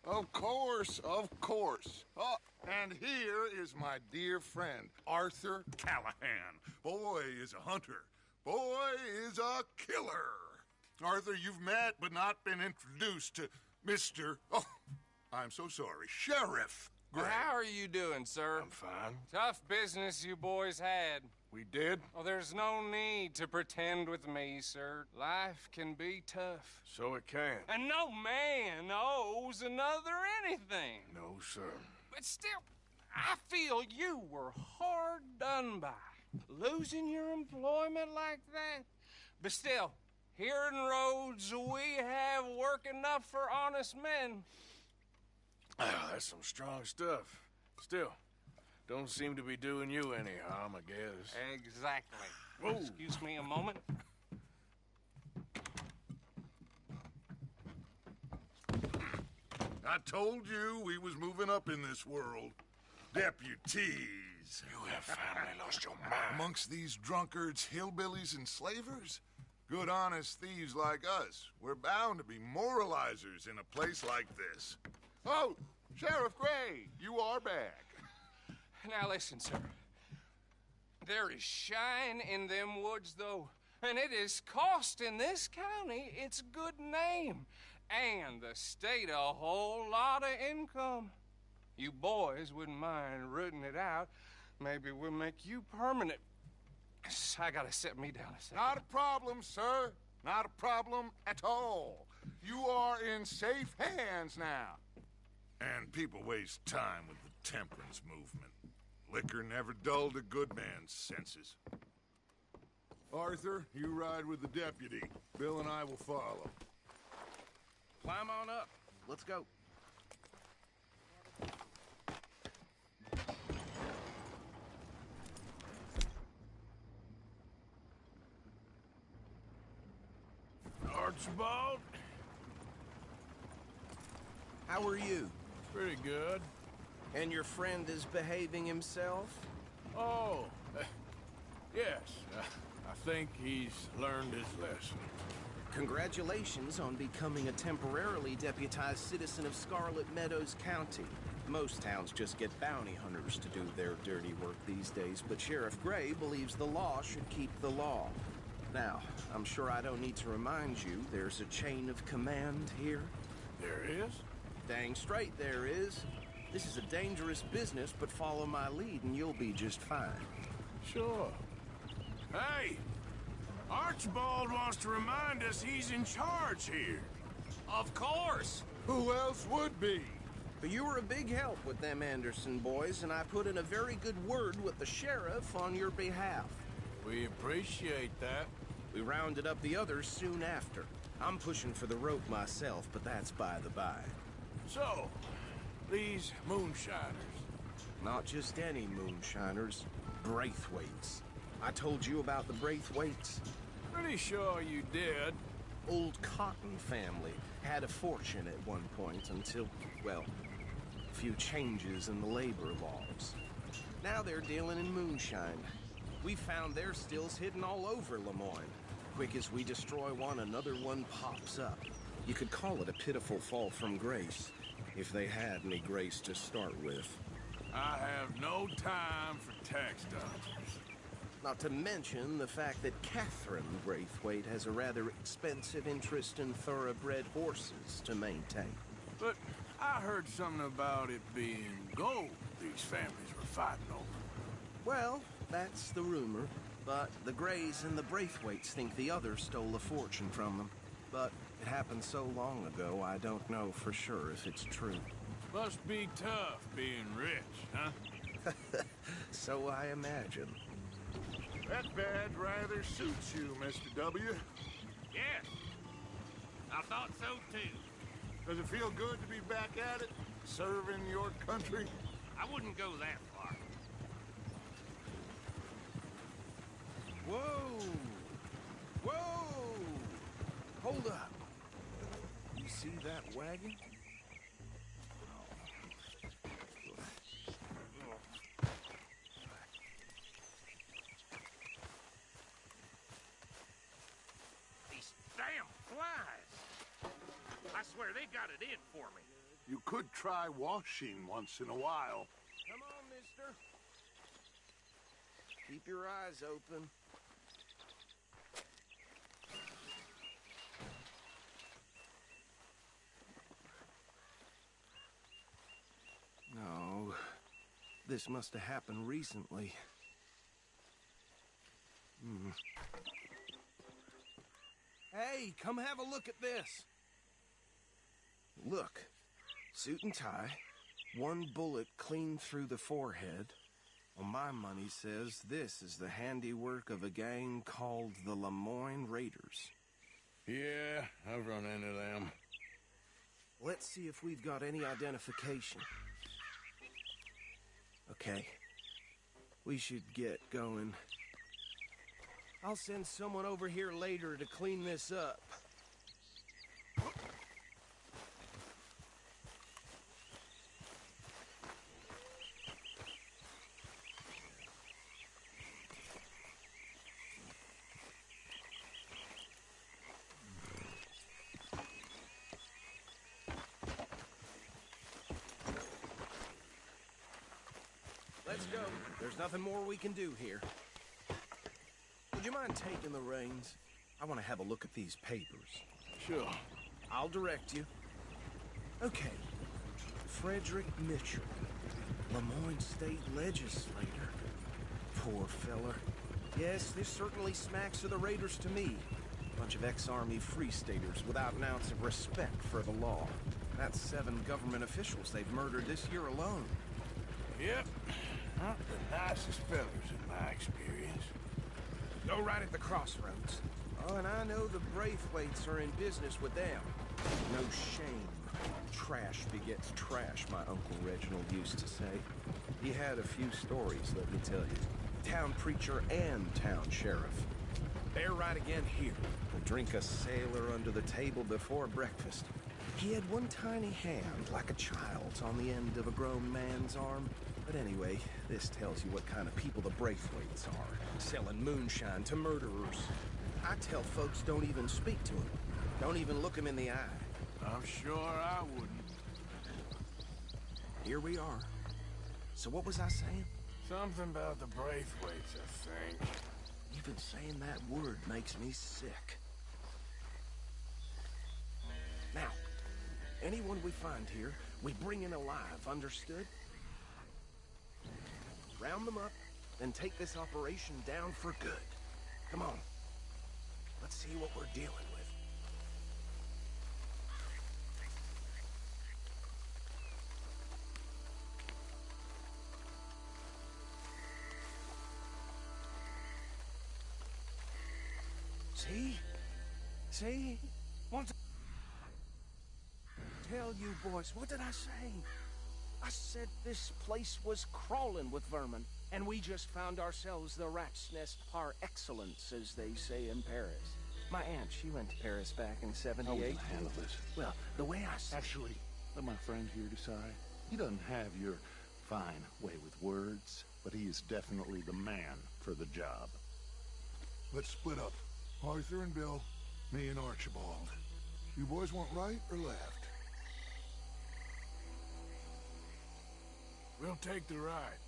Of course, of course. Oh, and here is my dear friend, Arthur Callahan. Boy is a hunter. Boy is a killer. Arthur, you've met but not been introduced to Mr. Oh, I'm so sorry, Sheriff Gray. How are you doing, sir? I'm fine. Tough business you boys had. We did? Oh, there's no need to pretend with me, sir. Life can be tough. So it can. And no man owes another anything. No, sir. But still, I feel you were hard done by. Losing your employment like that. But still, here in Rhodes, we have work enough for honest men. Oh, that's some strong stuff. Still, don't seem to be doing you any harm, I guess. Exactly. Whoa. Excuse me a moment. I told you we was moving up in this world. Deputies. You have finally lost your mind. Amongst these drunkards, hillbillies, and slavers? Good, honest thieves like us. We're bound to be moralizers in a place like this. Oh, Sheriff Gray, you are back. Now listen, sir. There is shine in them woods, though, and it is costing this county its good name, and the state a whole lot of income. You boys wouldn't mind rooting it out. Maybe we'll make you permanent. I gotta sit me down a second. Not a problem, sir. Not a problem at all. You are in safe hands now. And people waste time with the temperance movement. Liquor never dulled a good man's senses. Arthur, you ride with the deputy. Bill and I will follow. Climb on up. Let's go. Archibald? How are you? Pretty good. And your friend is behaving himself? Oh, yes. I think he's learned his lesson. Congratulations on becoming a temporarily deputized citizen of Scarlet Meadows County. Most towns just get bounty hunters to do their dirty work these days, but Sheriff Gray believes the law should keep the law. Now, I'm sure I don't need to remind you there's a chain of command here. There is? Dang straight there is. This is a dangerous business, but follow my lead and you'll be just fine. Sure. Hey! Archibald wants to remind us he's in charge here. Of course. Who else would be? But you were a big help with them Anderson boys, and I put in a very good word with the sheriff on your behalf. We appreciate that. We rounded up the others soon after. I'm pushing for the rope myself, but that's by the by. So, these moonshiners. Not just any moonshiners, Braithwaites. I told you about the Braithwaites? Pretty sure you did. Old Cotton family had a fortune at one point until, well, a few changes in the labor laws. Now they're dealing in moonshine. We found their stills hidden all over Lemoyne. Quick as we destroy one, another one pops up. You could call it a pitiful fall from grace, if they had any grace to start with. I have no time for tax dodgers. Not to mention the fact that Catherine Braithwaite has a rather expensive interest in thoroughbred horses to maintain. But I heard something about it being gold these families were fighting over. Well, that's the rumor. But the Greys and the Braithwaites think the others stole a fortune from them. But it happened so long ago, I don't know for sure if it's true. Must be tough being rich, huh? So I imagine. That badge rather suits you, Mr. W. Yes. I thought so, too. Does it feel good to be back at it, serving your country? I wouldn't go that far. Whoa! Whoa! Hold up. You see that wagon? These damn flies. I swear they got it in for me. You could try washing once in a while. Come on, mister. Keep your eyes open. No, this must have happened recently. Hey, come have a look at this. Look, suit and tie, one bullet clean through the forehead. Well, my money says this is the handiwork of a gang called the Lemoyne Raiders. Yeah, I've run into them. Let's see if we've got any identification. Okay. We should get going. I'll send someone over here later to clean this up. Let's go. There's nothing more we can do here. Would you mind taking the reins? I want to have a look at these papers. Sure. I'll direct you. Okay. Frederick Mitchell, Lemoyne State Legislator. Poor fella. Yes, this certainly smacks of the Raiders to me. Bunch of ex-Army Free Staters without an ounce of respect for the law. That's 7 government officials they've murdered this year alone. Yep. Not the nicest fellas in my experience. Go right at the crossroads. Oh, and I know the Braithwaites are in business with them. No shame. Trash begets trash, my Uncle Reginald used to say. He had a few stories, let me tell you. Town preacher and town sheriff. They're right again here. We'll drink a sailor under the table before breakfast. He had one tiny hand, like a child's, on the end of a grown man's arm. But anyway, this tells you what kind of people the Braithwaites are. Selling moonshine to murderers. I tell folks don't even speak to them. Don't even look them in the eye. I'm sure I wouldn't. Here we are. So what was I saying? Something about the Braithwaites, I think. Even saying that word makes me sick. Now, anyone we find here, we bring in alive, understood? Round them up, then take this operation down for good. Come on. Let's see what we're dealing with. See? See? Once tell you boys, what did I say? I said this place was crawling with vermin, and we just found ourselves the rat's nest par excellence, as they say in Paris. My aunt, she went to Paris back in '78. How will you handle this? Well, the way I see Actually, let my friend here decide. He doesn't have your fine way with words. but he is definitely the man for the job. Let's split up. Arthur and Bill, me and Archibald. You boys want right or left? We'll take the right.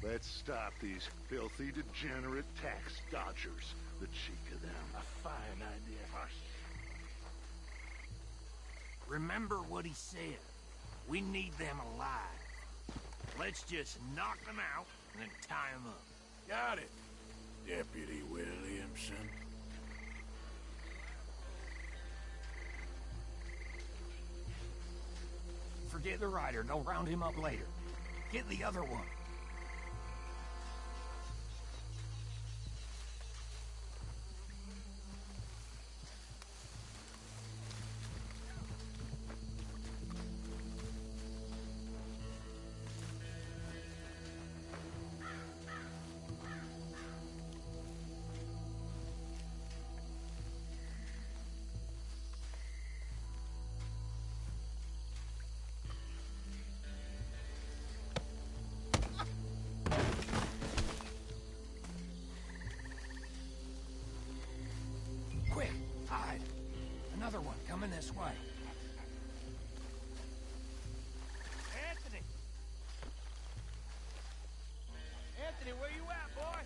Let's stop these filthy, degenerate tax dodgers. The cheek of them. A fine idea, Hush. Remember what he said. We need them alive. Let's just knock them out and then tie them up. Got it, Deputy Williamson. Forget the rider. Go round him up later. Get the other one. Quick, hide. Another one coming this way. Anthony! Anthony, where you at, boy?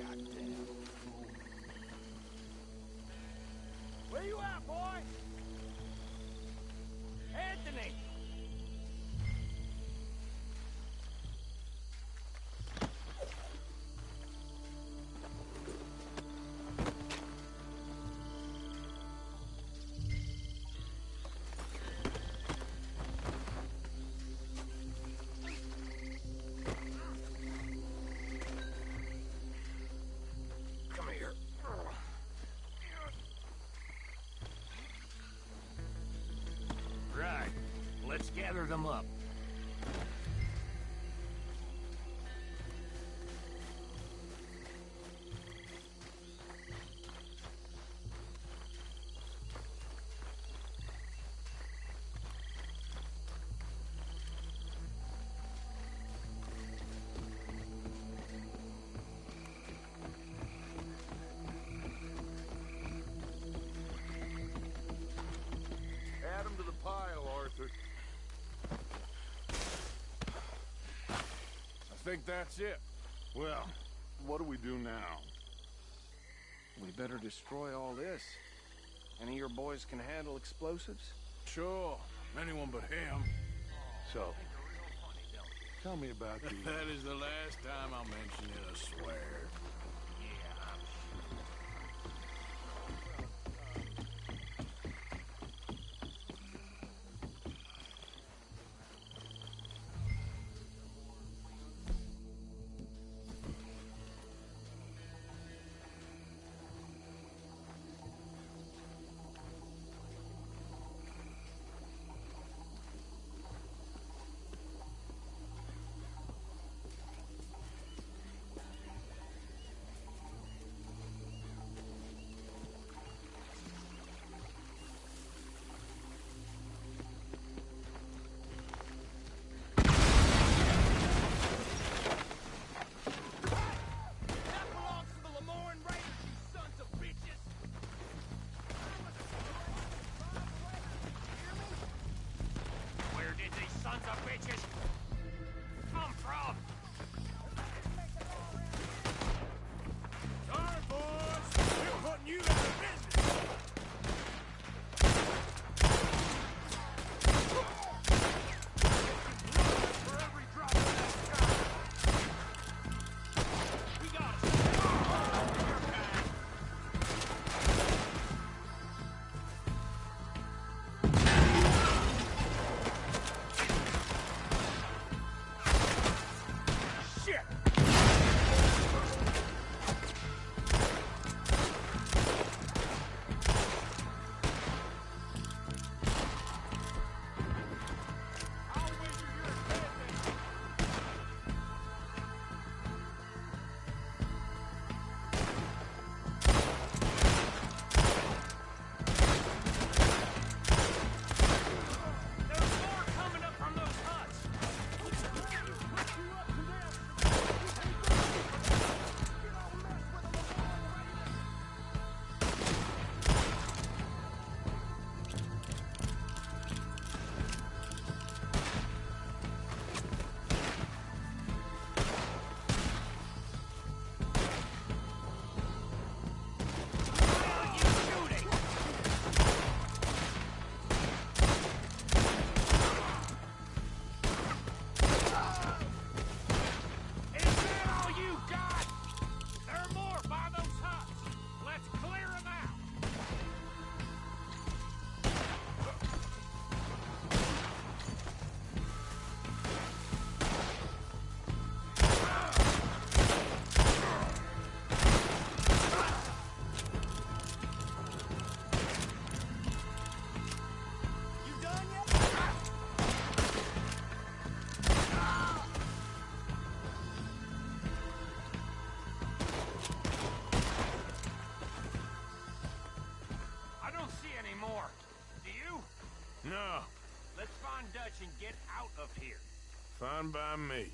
Goddamn fool. Where you at, boy? Anthony! Come here. Right. Let's gather them up. Add them to the pile, Arthur. I think that's it. Well, what do we do now? We better destroy all this. Any of your boys can handle explosives? Sure, anyone but him. So, tell me about the... That is the last time I'll mention it, I swear. Fine by me.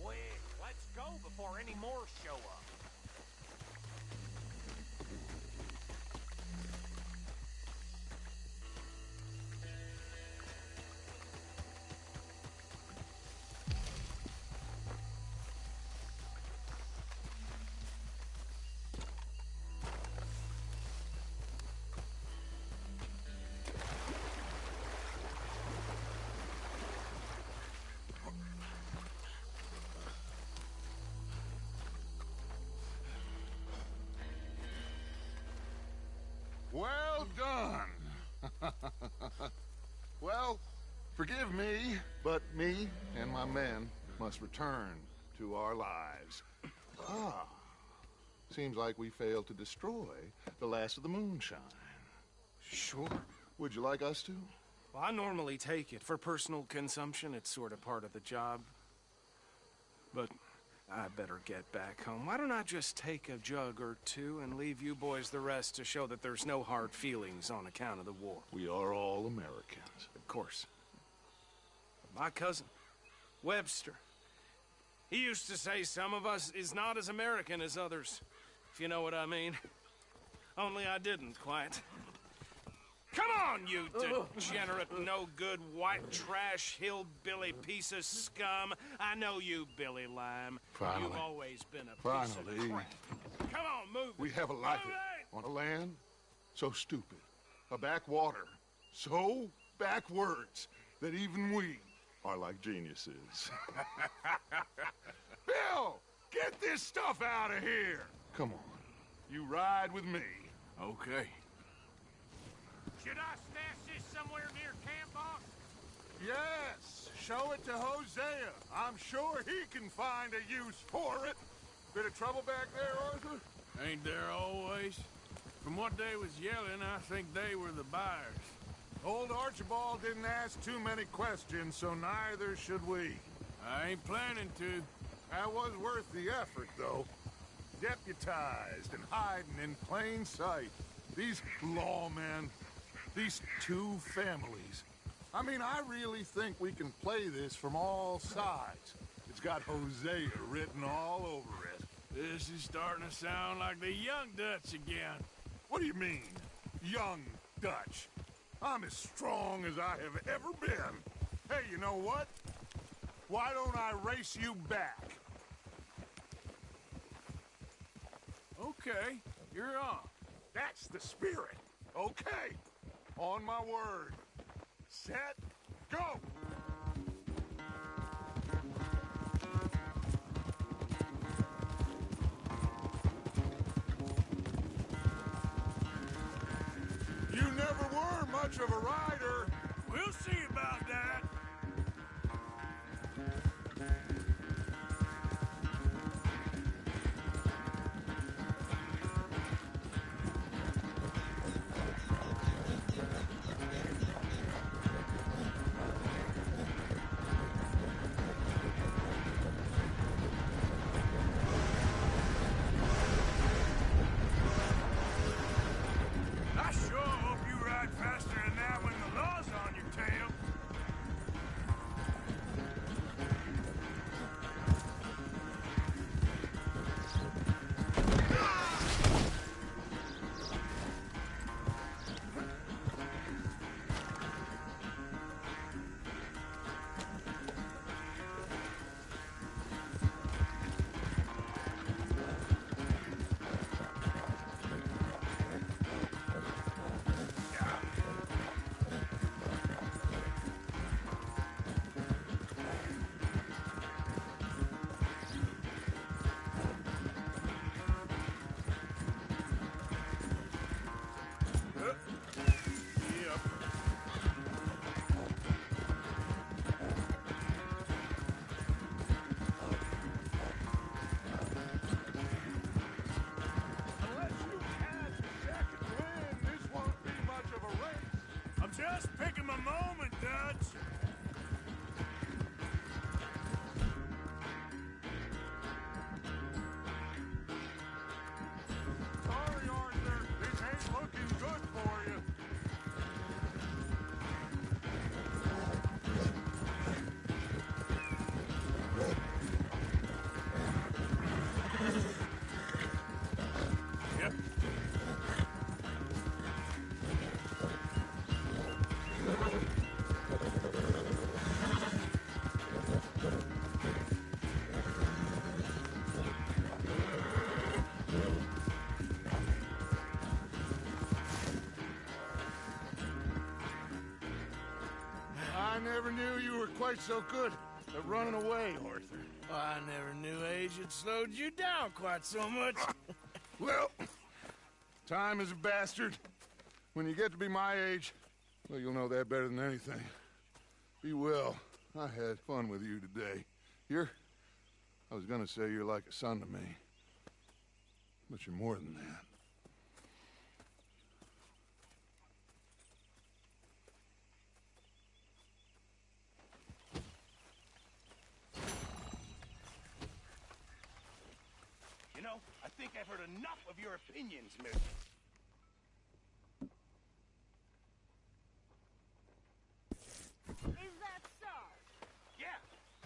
Quick, let's go before any more show up. Well done. Well, forgive me, but me and my men must return to our lives. Ah, seems like we failed to destroy the last of the moonshine. Sure. Would you like us to? Well, I normally take it. For personal consumption, it's sort of part of the job. But I better get back home. Why don't I just take a jug or two and leave you boys the rest to show that there's no hard feelings on account of the war? We are all Americans. Of course. My cousin, Webster, he used to say some of us is not as American as others, if you know what I mean. Only I didn't quite. Come on, you degenerate, no-good, white trash, hillbilly piece of scum. I know you, Billy Lime. Finally. You've always been a piece of crap. Come on, move We it. have a life Move it! on a land so stupid, a backwater so backwards that even we are like geniuses. Bill, get this stuff out of here. Come on, you ride with me. Okay. Should I stash this somewhere near camp, boss? Yes, show it to Hosea. I'm sure he can find a use for it. Bit of trouble back there, Arthur? Ain't there always? From what they was yelling, I think they were the buyers. Old Archibald didn't ask too many questions, so neither should we. I ain't planning to. That was worth the effort, though. Deputized and hiding in plain sight. These lawmen, these two families. I mean, I really think we can play this from all sides. It's got Hosea written all over it. This is starting to sound like the Young Dutch again. What do you mean, young Dutch? I'm as strong as I have ever been. Hey, you know what? Why don't I race you back? Okay, you're on. That's the spirit. Okay. On my word. Set, go! You never were much of a rider. We'll see about that. I sure hope you ride faster than that when the law's on your tail. Yep. Unless you catch a second wind, this won't be much of a race. I'm just picking my moment, Dutch. Sorry, Arthur. This ain't never knew you were quite so good at running away, Arthur. I never knew age had slowed you down quite so much. Well, time is a bastard. When you get to be my age, well, you'll know that better than anything. Be well. I had fun with you today. I was gonna say you're like a son to me. But you're more than that. You know, I think I've heard enough of your opinions, miss. Is that so? Yeah.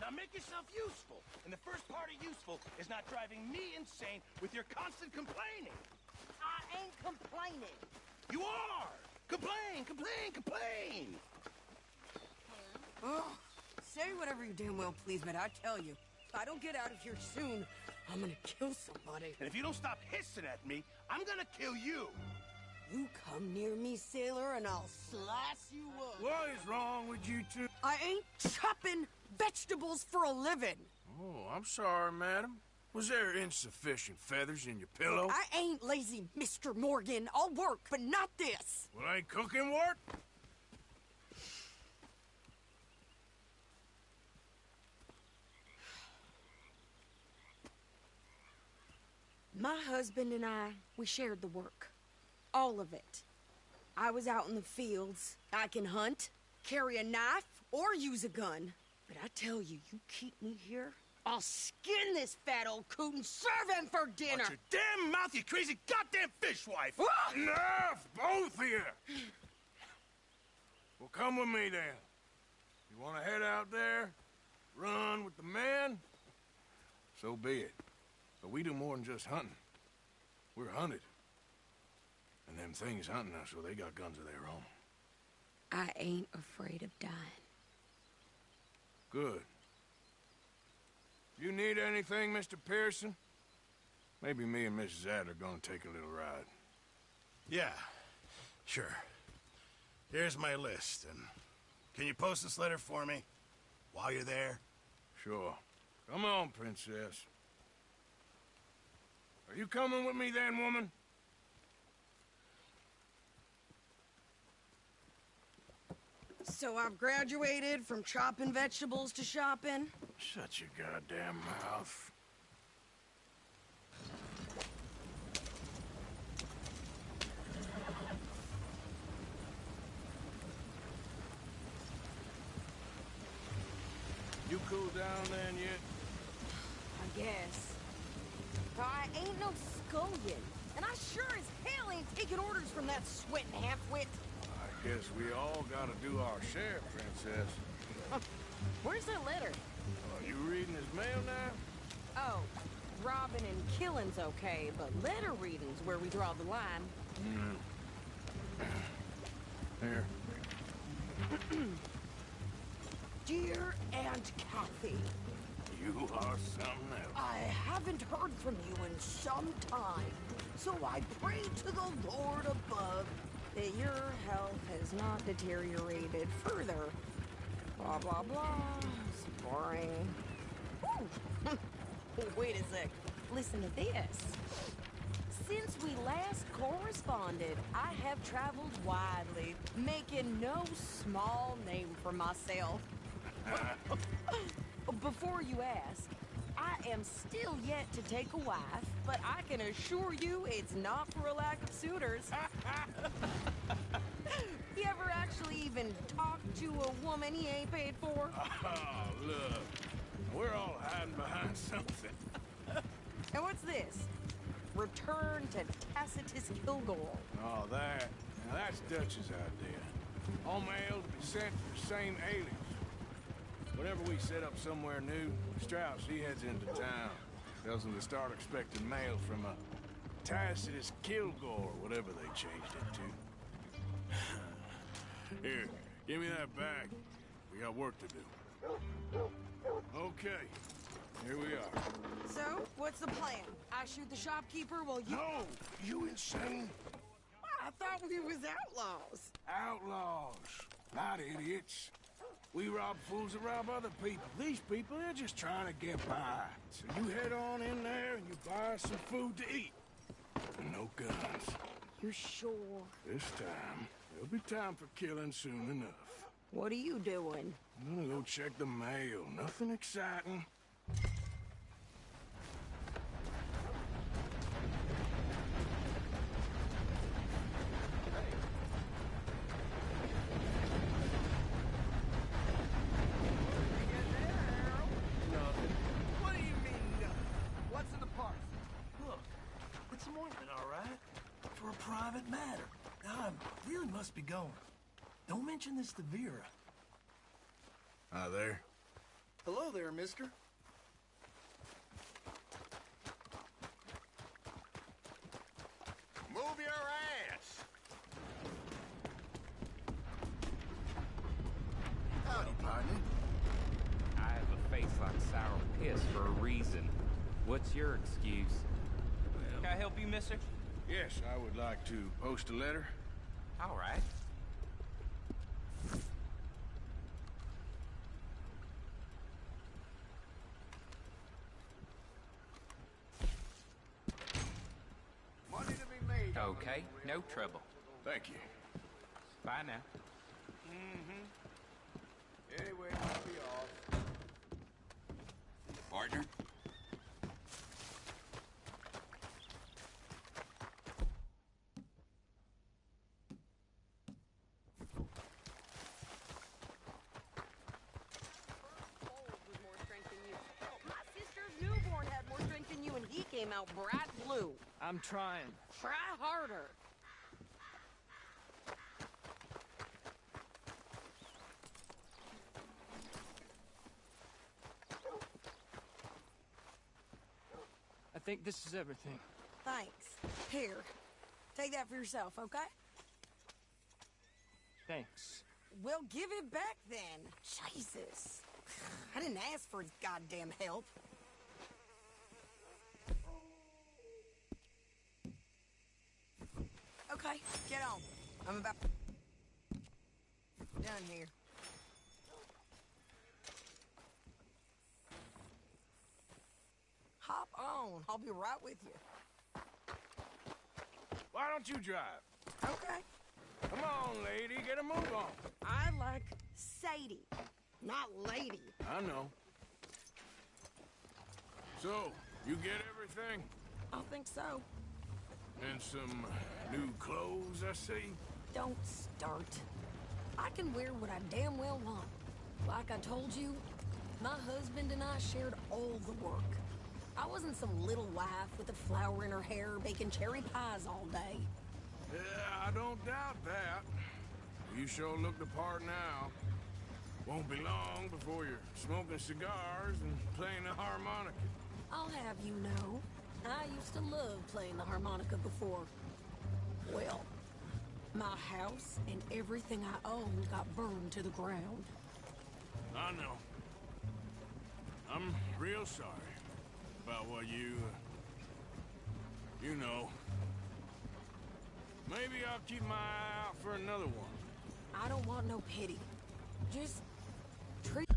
Now make yourself useful. And the first part of useful is not driving me insane with your constant complaining. I ain't complaining. You are! Complain, complain, complain! Oh, say whatever you damn well please, but I tell you, if I don't get out of here soon, I'm gonna kill somebody. And if you don't stop hissing at me, I'm gonna kill you. You come near me, sailor, and I'll slice you up. What is wrong with you two? I ain't chopping vegetables for a living. Oh, I'm sorry, madam. Was there insufficient feathers in your pillow? I ain't lazy, Mr. Morgan. I'll work, but not this. Well, ain't cooking work? My husband and I, we shared the work. All of it. I was out in the fields. I can hunt, carry a knife, or use a gun. But I tell you, you keep me here, I'll skin this fat old coot and serve him for dinner. Watch your damn mouth, you crazy goddamn fishwife! Ah! Enough, both of you! Well, come with me, then. You want to head out there, run with the men? So be it. But we do more than just hunting. We're hunted. And them things hunting us, so they got guns of their own. I ain't afraid of dying. Good. You need anything, Mr. Pearson? Maybe me and Mrs. Adler are gonna take a little ride. Yeah, sure. Here's my list, and can you post this letter for me while you're there? Sure. Come on, princess. Are you coming with me then, woman? So I've graduated from chopping vegetables to shopping. Shut your goddamn mouth. You cool down then yet? I guess. I ain't no scullion, and I sure as hell ain't taking orders from that sweating half-wit. I guess we all gotta do our share, princess. Where's that letter? Are you reading his mail now? Oh, robbing and killing's okay, but letter reading's where we draw the line. Here. Dear Aunt Kathy, You are something else. I haven't heard from you in some time, so I pray to the Lord above that your health has not deteriorated further. Blah, blah, blah. It's boring. Ooh. Wait a sec. Listen to this. Since we last corresponded, I have traveled widely, making no small name for myself. Before you ask, I am still yet to take a wife, but I can assure you it's not for a lack of suitors. You ever actually even talk to a woman he ain't paid for? Oh, look. We're all hiding behind something. And what's this? Return to Tacitus Kilgore. Oh, that. Now, that's Dutch's idea. All mail to be sent to the same alias. Whenever we set up somewhere new, Strauss, he heads into town. Tells them to start expecting mail from a Tacitus Kilgore, whatever they changed it to. Here, give me that back. We got work to do. Okay, here we are. So, what's the plan? I shoot the shopkeeper while you... No! You insane? I thought we was outlaws. Outlaws, not idiots. We rob fools that rob other people. These people, they're just trying to get by. So you head on in there and you buy some food to eat. And no guns. You sure? This time, there'll be time for killing soon enough. What are you doing? I'm gonna go check the mail. Nothing exciting. What do you mean, nothing? What's in the parcel? Look, it's an ointment, all right? For a private matter. Now, I really must be going. Don't mention this to Vera. Hi there. Hello there, mister. Move your ass! Howdy, partner. I have a face like sour piss for a reason. What's your excuse? Can I help you, mister? Yes, I would like to post a letter. All right. Money to be made. Okay, no trouble. Thank you. Bye now. Anyway, I'll be off. Partner? Was more strength than you. My sister's newborn had more strength than you, and he came out bright blue. I'm trying. Try harder. I think this is everything. Thanks. Here, take that for yourself, okay? Thanks. Well, give it back then. Jesus. I didn't ask for his goddamn help. Okay, get on. I'm about done here. Hop on. I'll be right with you. Why don't you drive? Okay. Come on, lady, get a move on. I like Sadie, not lady. I know. So, you get everything? I think so. And some new clothes, I see? Don't start. I can wear what I damn well want. Like I told you, my husband and I shared all the work. I wasn't some little wife with a flower in her hair baking cherry pies all day. Yeah, I don't doubt that. You sure look the part now. Won't be long before you're smoking cigars and playing the harmonica. I'll have you know, I used to love playing the harmonica before. Well, my house and everything I owned got burned to the ground. I know. I'm real sorry about what you know. Maybe I'll keep my eye out for another one. I don't want no pity. Just treat...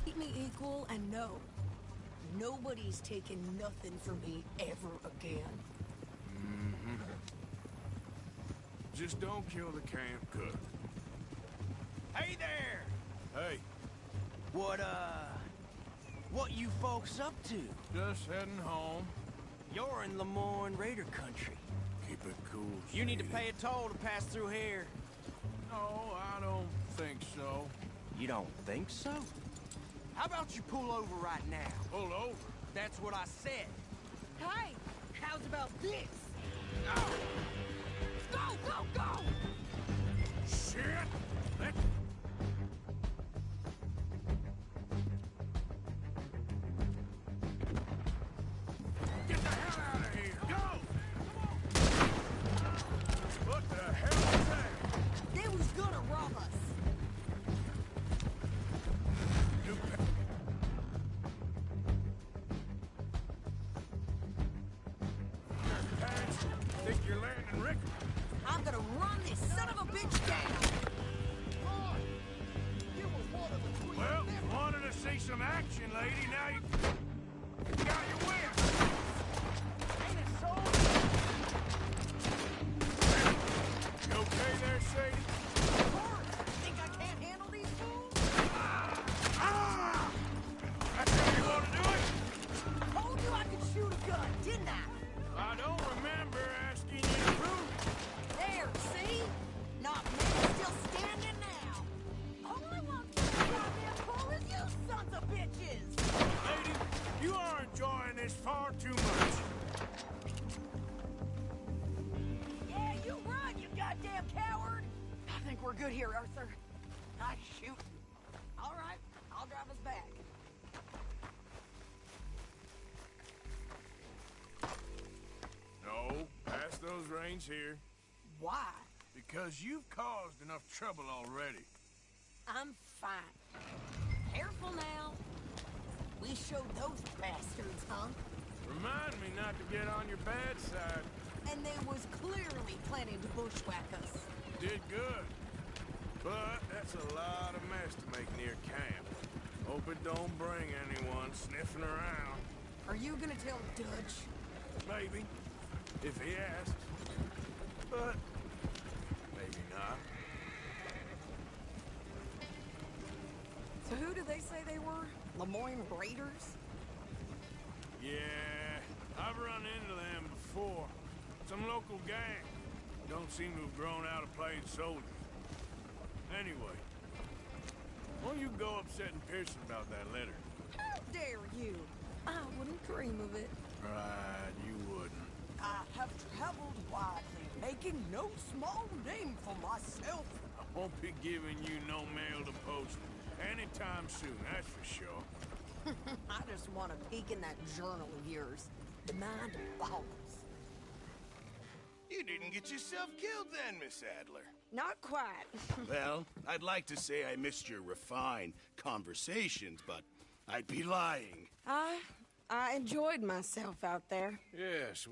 Treat me equal and no. Nobody's taking nothing from me ever again. Just don't kill the camp cook. Hey there! Hey, What you folks up to? just heading home. You're in Lemoyne Raider country. Keep it cool, You need to sweetie. pay a toll to pass through here. No, I don't think so. You don't think so? How about you pull over right now? Pull over. That's what I said. Hey, how's about this? Go, go, go! Shit! Let... Get the hell out of here! Go! What the hell is that? They was gonna rob us. You parents think you're landing Rick? I'm gonna run this son of a bitch down. Well, you wanted to see some action, lady. Now you got your wish. Ain't it so? You okay there, Sadie? Think I can't handle these fools? Ah! That's how you want to do it? Told you I could shoot a gun, didn't I? I don't remember asking you to prove it. There, see? Not many still standing now. All I want for the goddamn pull is you sons of bitches! Lady, you are enjoying this far too much. Yeah, you run, you goddamn coward! I think we're good here, Arthur. Nice shooting. All right, I'll drive us back. No, pass those reins here. Why? Because you've caused enough trouble already. I'm fine. Careful now. We showed those bastards, huh? Remind me not to get on your bad side. And they was clearly planning to bushwhack us. Did good. But that's a lot of mess to make near camp. Hope it don't bring anyone sniffing around. Are you gonna tell Dutch? Maybe. If he asks. But maybe not. So who did they say they were? Lemoyne Raiders? Yeah, I've run into them before. Some local gang. Don't seem to have grown out of playing soldiers. Anyway, why don't you go upsetting Pearson about that letter? How dare you? I wouldn't dream of it. Right, you wouldn't. I have traveled widely, making no small name for myself. I won't be giving you no mail to post anytime soon, that's for sure. I just want to peek in that journal of yours. The mind balls. You didn't get yourself killed then, Miss Adler. Not quite. Well, I'd like to say I missed your refined conversations, but I'd be lying. I enjoyed myself out there. Yes,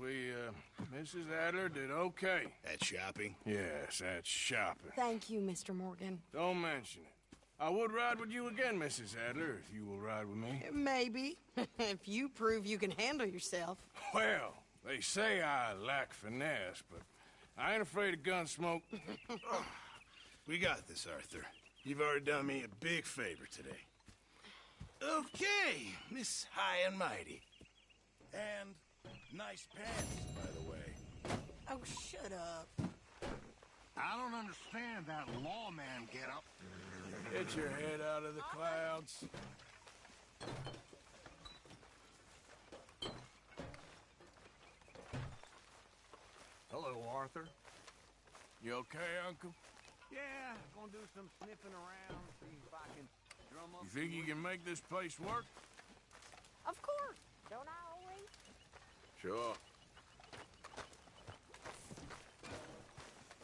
Mrs. Adler did okay. At shopping? Yes, that's shopping. Thank you, Mr. Morgan. Don't mention it. I would ride with you again, Mrs. Adler, if you will ride with me. Maybe. If you prove you can handle yourself. Well, they say I lack finesse, but I ain't afraid of gun smoke. We got this, Arthur. You've already done me a big favor today. Okay, Miss High and Mighty. And nice pants, by the way. Oh, shut up. I don't understand that lawman get-up. Get your head out of the clouds. Hello, Arthur. You okay, Uncle? Yeah, gonna do some sniffing around, see if I can drum up. You think you can make this place work? Of course. Don't I always? Sure.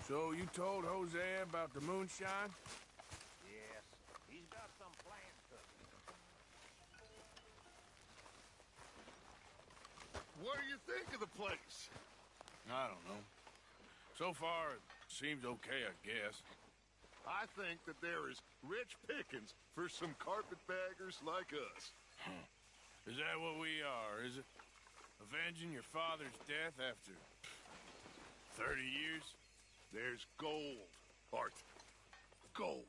So you told Jose about the moonshine? Yes, he's got some plans to. What do you think of the place? I don't know. So far, it seems okay, I guess. I think that there is rich pickings for some carpetbaggers like us. Is that what we are, is it? Avenging your father's death after 30 years? There's gold, Arthur. Gold.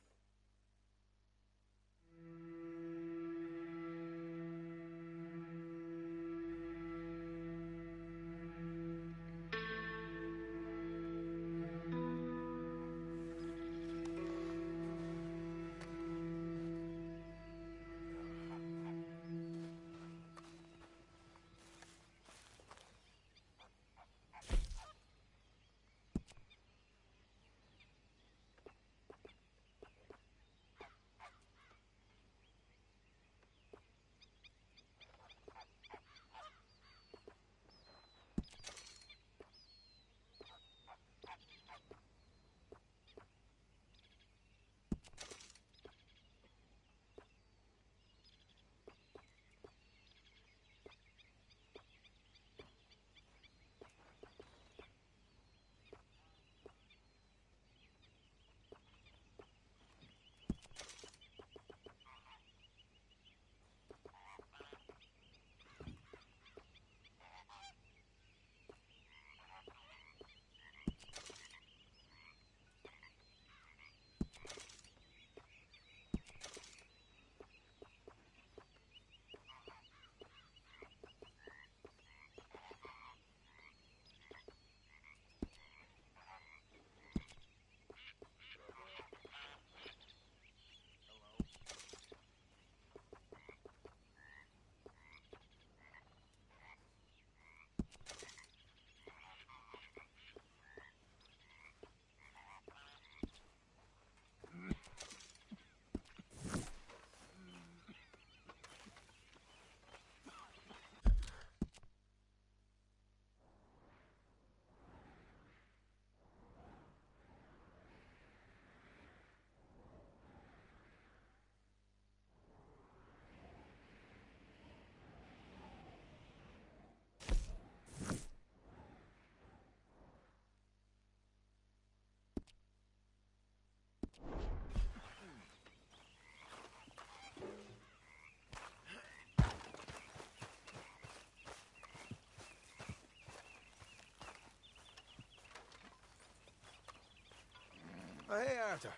Oh, hey, Arthur.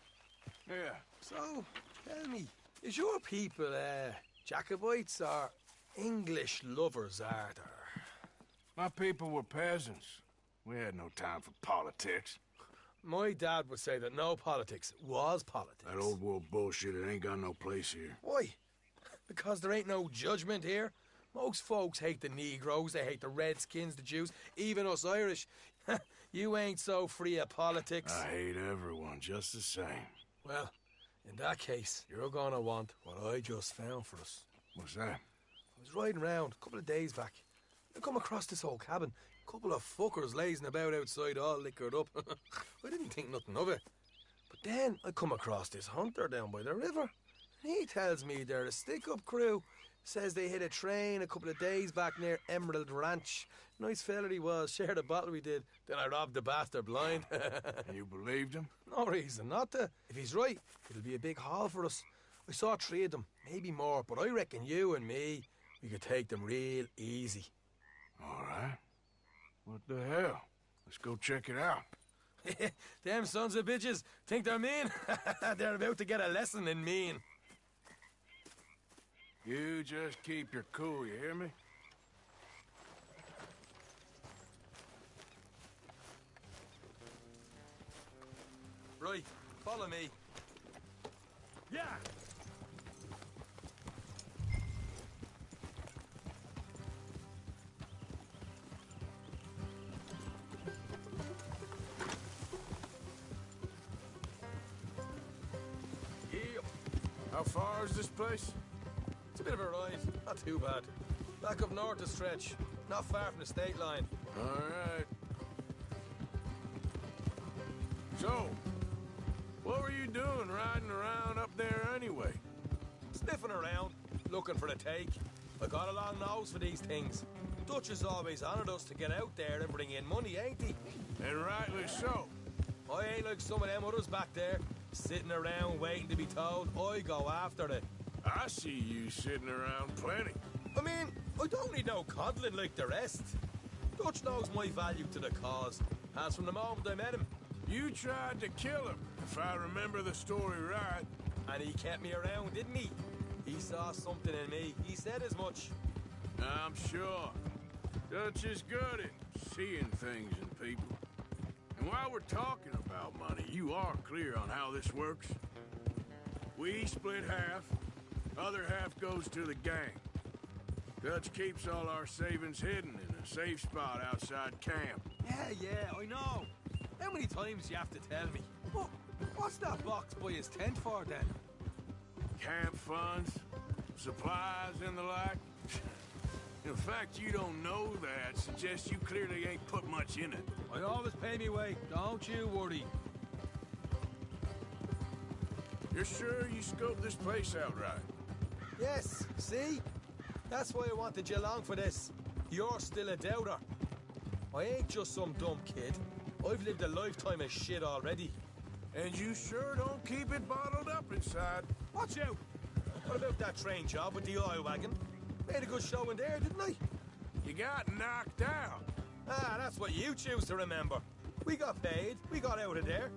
Yeah. So, tell me, is your people, Jacobites or English lovers, Arthur? My people were peasants. We had no time for politics. My dad would say that no politics was politics. That old world bullshit, it ain't got no place here. Why? Because there ain't no judgment here. Most folks hate the Negroes, they hate the Redskins, the Jews, even us Irish. You ain't so free of politics. I hate everyone just the same. Well, in that case, you're gonna want what I just found for us. What's that? I was riding around a couple of days back. I come across this old cabin. A couple of fuckers lazing about outside all liquored up. I didn't think nothing of it. But then I come across this hunter down by the river. And he tells me they're a stick-up crew. Says they hit a train a couple of days back near Emerald Ranch. Nice fella he was, shared a bottle we did. Then I robbed the bastard blind. You believed him? No reason not to. If he's right, it'll be a big haul for us. I saw 3 of them, maybe more, but I reckon you and me, we could take them real easy. All right. What the hell? Let's go check it out. Them sons of bitches think they're mean. They're about to get a lesson in mean. You just keep your cool, you hear me? Right, follow me. Yeah! How far is this place? It's a bit of a ride, not too bad. Back up north a stretch, not far from the state line. All right. So, what were you doing riding around up there anyway? Sniffing around, looking for the take. I got a long nose for these things. Dutch has always honoured us to get out there and bring in money, ain't he? And rightly so. I ain't like some of them others back there, sitting around waiting to be told. I go after it. I see you sitting around plenty. I mean, I don't need no coddling like the rest. Dutch knows my value to the cause, as from the moment I met him. You tried to kill him, if I remember the story right. And he kept me around, didn't he? He saw something in me. He said as much. I'm sure. Dutch is good at seeing things in people. And while we're talking about money, you are clear on how this works? We split half, other half goes to the gang. Dutch keeps all our savings hidden in a safe spot outside camp. Yeah, I know. How many times do you have to tell me? What's that box by his tent for, then? Camp funds, supplies, and the like. The fact you don't know that suggests you clearly ain't put much in it. I always pay me way, don't you worry. You're sure you scoped this place out right? Yes, see? That's why I wanted you along for this. You're still a doubter. I ain't just some dumb kid. I've lived a lifetime of shit already. And you sure don't keep it bottled up inside. Watch out! What about that train job with the oil wagon? Made a good show in there, didn't I? You got knocked out. Ah, that's what you choose to remember. We got paid. We got out of there.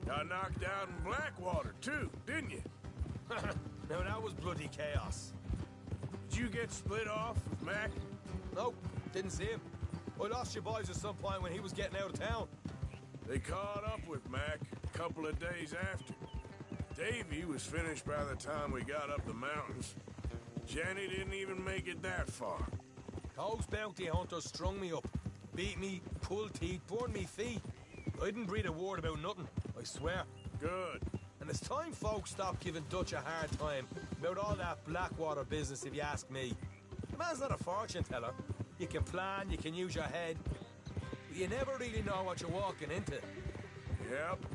Got knocked out in Blackwater, too, didn't you? Now, that was bloody chaos. Did you get split off with Mac? Nope, didn't see him. I lost your boys at some point when he was getting out of town. They caught up with Mac a couple of days after. Davy was finished by the time we got up the mountains. Jenny didn't even make it that far. Those bounty hunters strung me up. Beat me, pulled teeth, burned me feet. I didn't breathe a word about nothing, I swear. Good. And it's time folks stop giving Dutch a hard time about all that Blackwater business, if you ask me. The man's not a fortune teller. You can plan, you can use your head, but you never really know what you're walking into. Yep.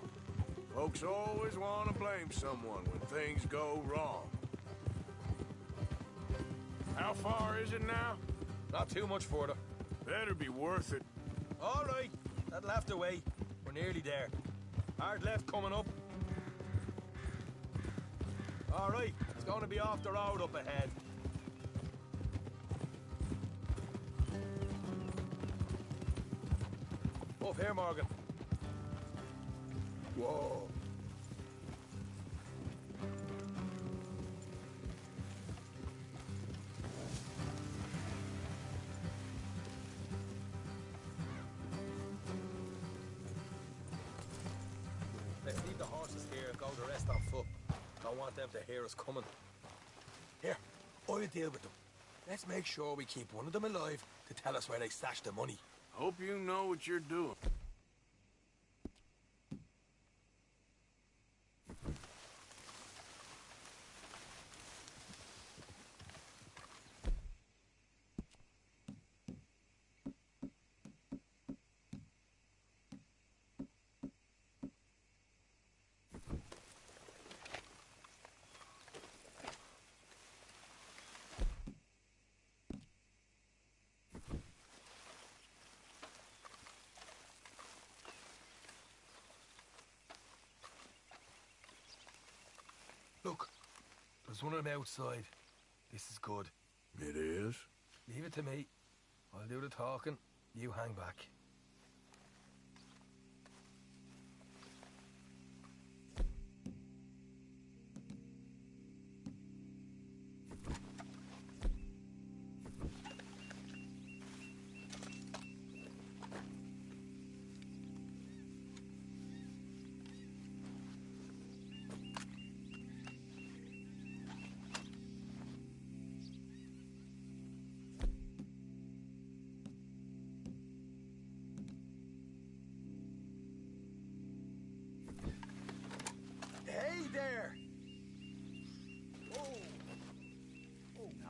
Folks always want to blame someone when things go wrong. How far is it now? Not too much further. Better be worth it. All right, that'll have to wait. We're nearly there. Hard left coming up. All right, it's going to be off the road up ahead. Up here, Morgan. Whoa. Let's leave the horses here and go the rest on foot. Don't want them to hear us coming. Here, I'll deal with them. Let's make sure we keep one of them alive to tell us where they stashed the money. Hope you know what you're doing. Look, there's one of them outside. This is good. It is? Leave it to me. I'll do the talking. You hang back. Hey there!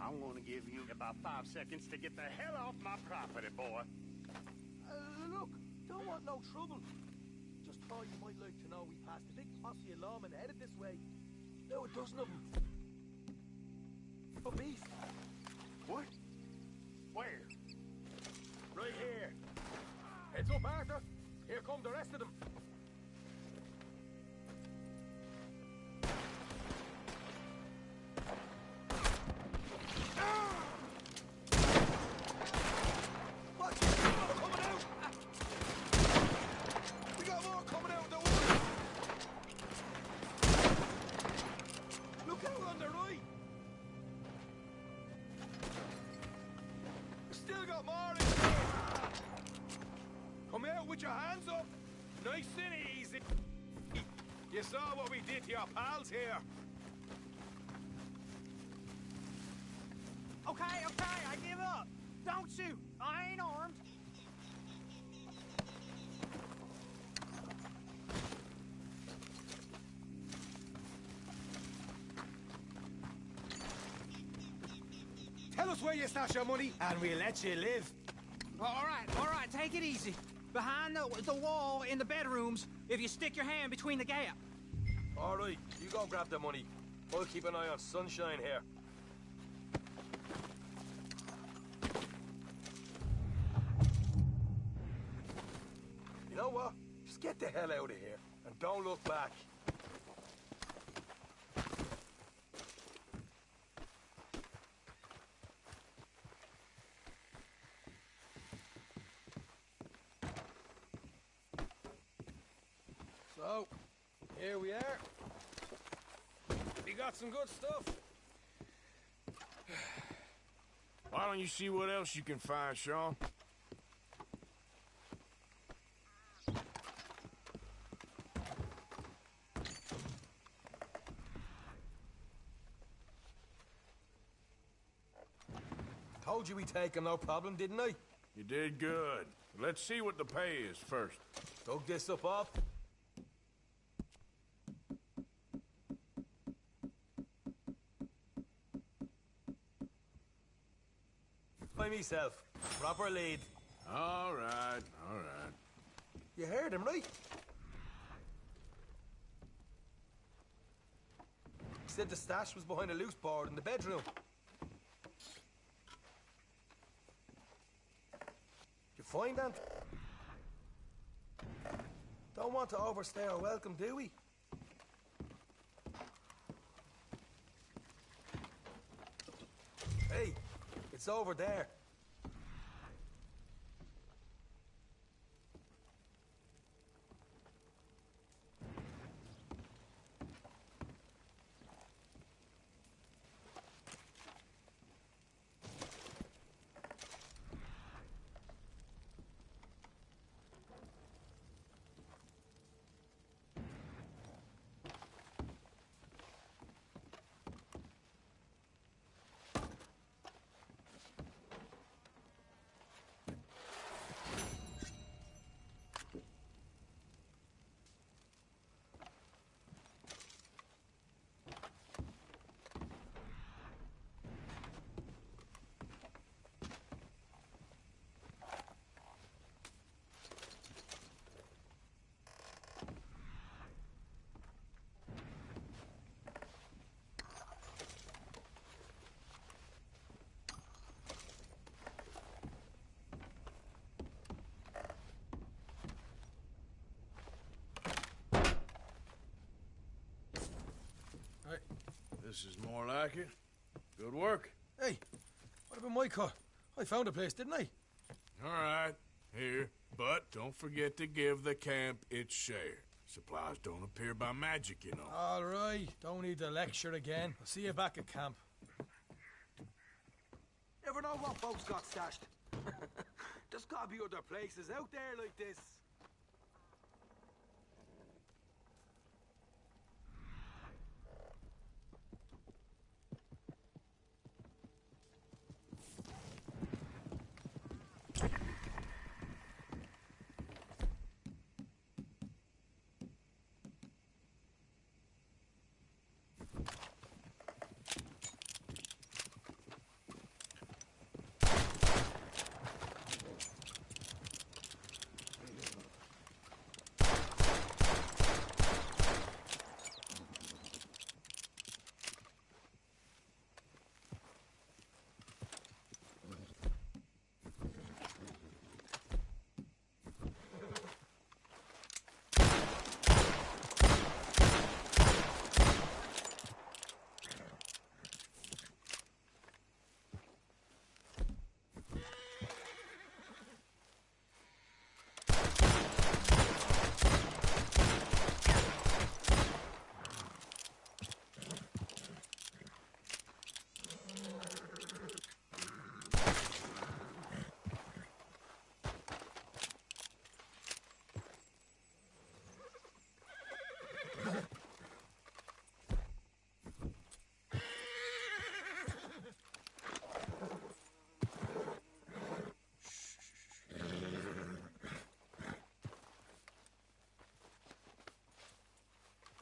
I'm gonna give you about 5 seconds to get the hell off my property, boy. Look, don't want no trouble. Just thought you might like to know we passed a big posse of lawmen headed this way. Now a dozen of them. Up east. What? Where? Right here. Heads up, Arthur. Here come the rest of them. Come out with your hands up. Nice and easy. You saw what we did to your pals here. Okay, I give up. Don't shoot. I ain't armed. Tell us where you stash your money, and we'll let you live. All right, take it easy. Behind the wall in the bedrooms, if you stick your hand between the gap. All right, you go grab the money. I'll keep an eye on Sunshine here. You know what? Just get the hell out of here, and don't look back. So, here we are. We got some good stuff. Why don't you see what else you can find, Sean? Told you we'd take him, no problem, didn't I? You did good. Let's see what the pay is first. Dug this up off. By myself. Proper lead. All right, all right. You heard him, right? He said the stash was behind a loose board in the bedroom. You find that? Don't want to overstay our welcome, do we? Hey, it's over there. This is more like it. Good work. Hey, what about my car? I found a place, didn't I? All right, here. But don't forget to give the camp its share. Supplies don't appear by magic, you know. All right, don't need the lecture again. I'll see you back at camp. Never know what folks got stashed. There's gotta be other places out there like this.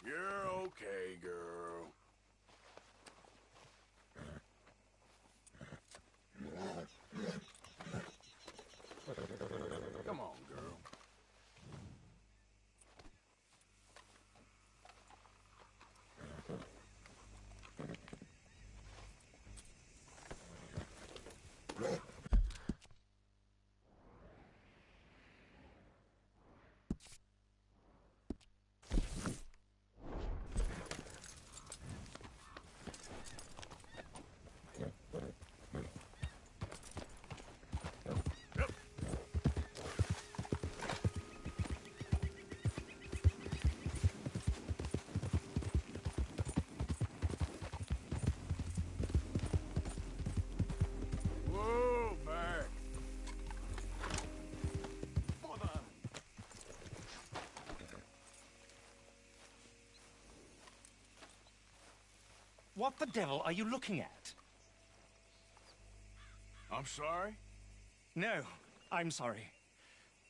You're okay, girl. Come on, girl. Whoa, back. What the devil are you looking at? I'm sorry? No, I'm sorry.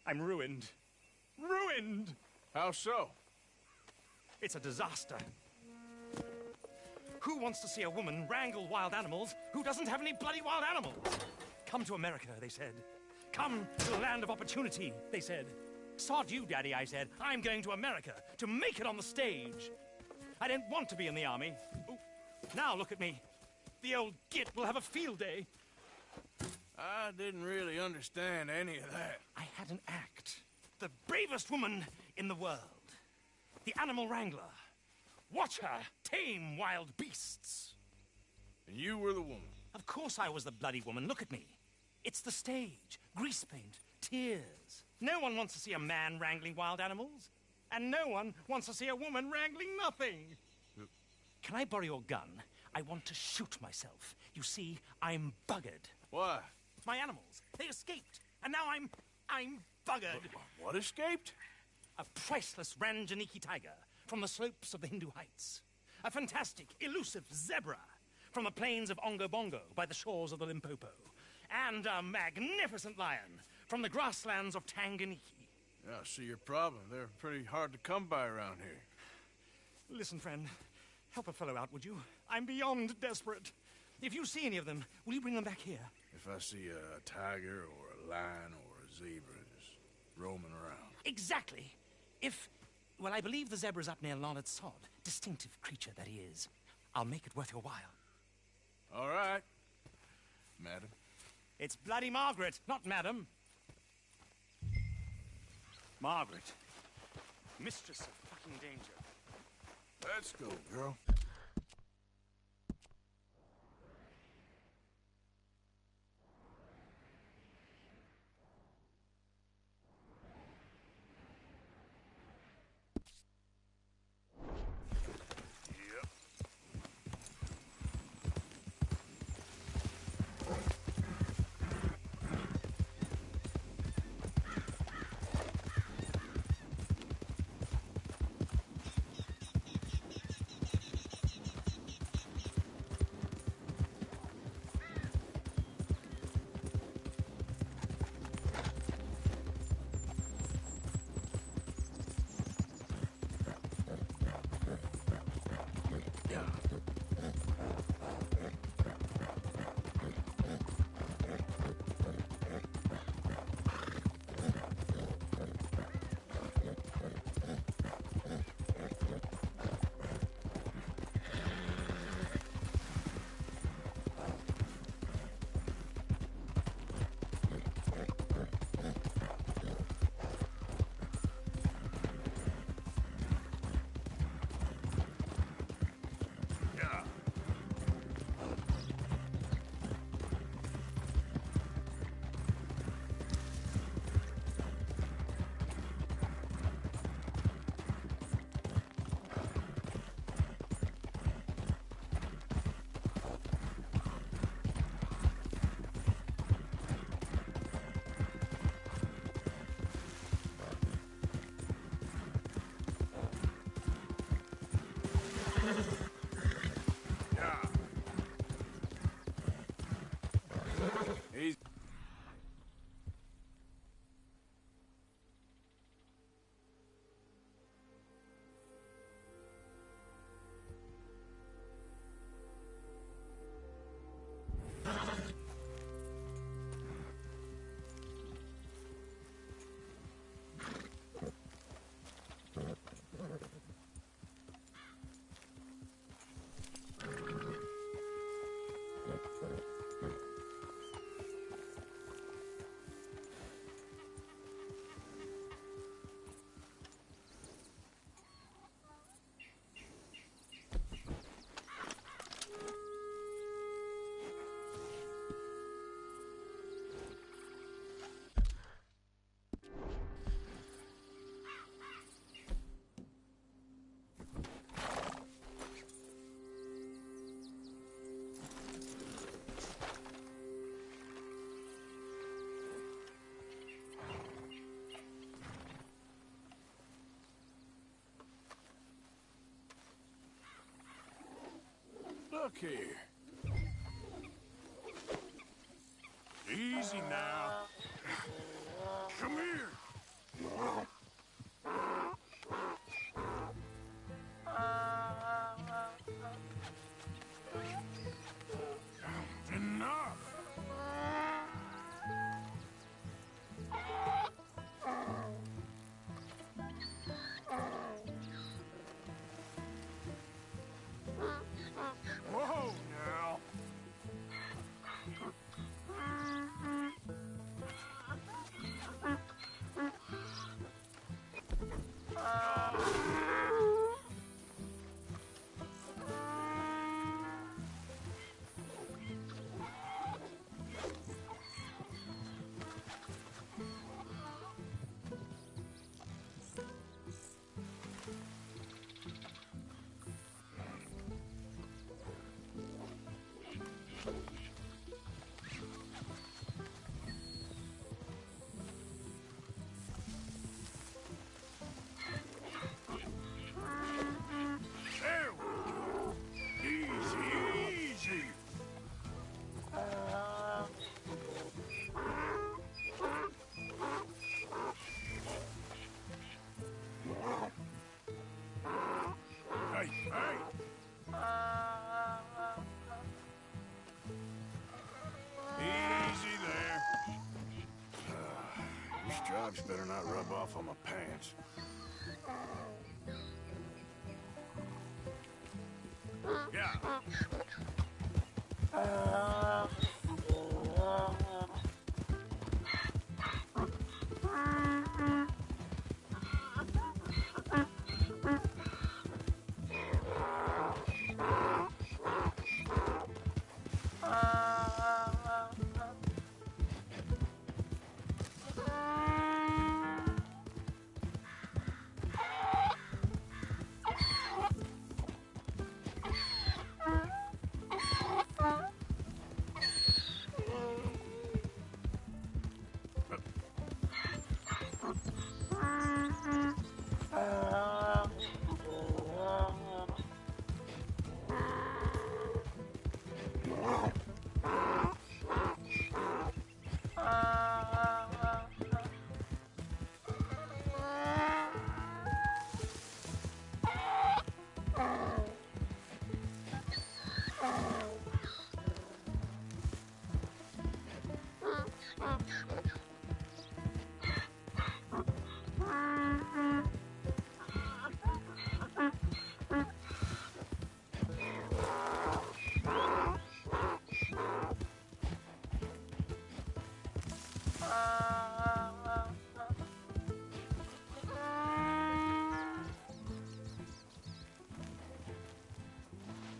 I'm ruined. Ruined! How so? It's a disaster. Who wants to see a woman wrangle wild animals who doesn't have any bloody wild animals? Come to America, they said. Come to the land of opportunity, they said. Sod you, Daddy, I said. I'm going to America to make it on the stage. I don't want to be in the army. Ooh. Now look at me. The old git will have a field day. I didn't really understand any of that. I had an act. The bravest woman in the world. The animal wrangler. Watch her tame wild beasts. And you were the woman? Of course I was the bloody woman. Look at me. It's the stage. Grease paint. Tears. No one wants to see a man wrangling wild animals. And no one wants to see a woman wrangling nothing. Can I borrow your gun? I want to shoot myself. You see, I'm buggered. Why? My animals. They escaped. And now I'm buggered. What escaped? A priceless Ranjaniki tiger from the slopes of the Hindu Heights. A fantastic, elusive zebra from the plains of Ongo Bongo by the shores of the Limpopo. And a magnificent lion from the grasslands of Tanganyika. Yeah, I see your problem. They're pretty hard to come by around here. Listen, friend. Help a fellow out, would you? I'm beyond desperate. If you see any of them, will you bring them back here? If I see a tiger or a lion or a zebra just roaming around. Exactly. Well, I believe the zebra's up near Larned Sod. Distinctive creature that he is. I'll make it worth your while. All right, madam. It's bloody Margaret, not madam. Margaret. Mistress of fucking danger. Let's go, girl. He's... Look here. Easy now. Come here. Enough. Whoa, now. There we go. Easy, easy. Hey, hey. Easy there. These stripes better not rub off on my pants. Yeah.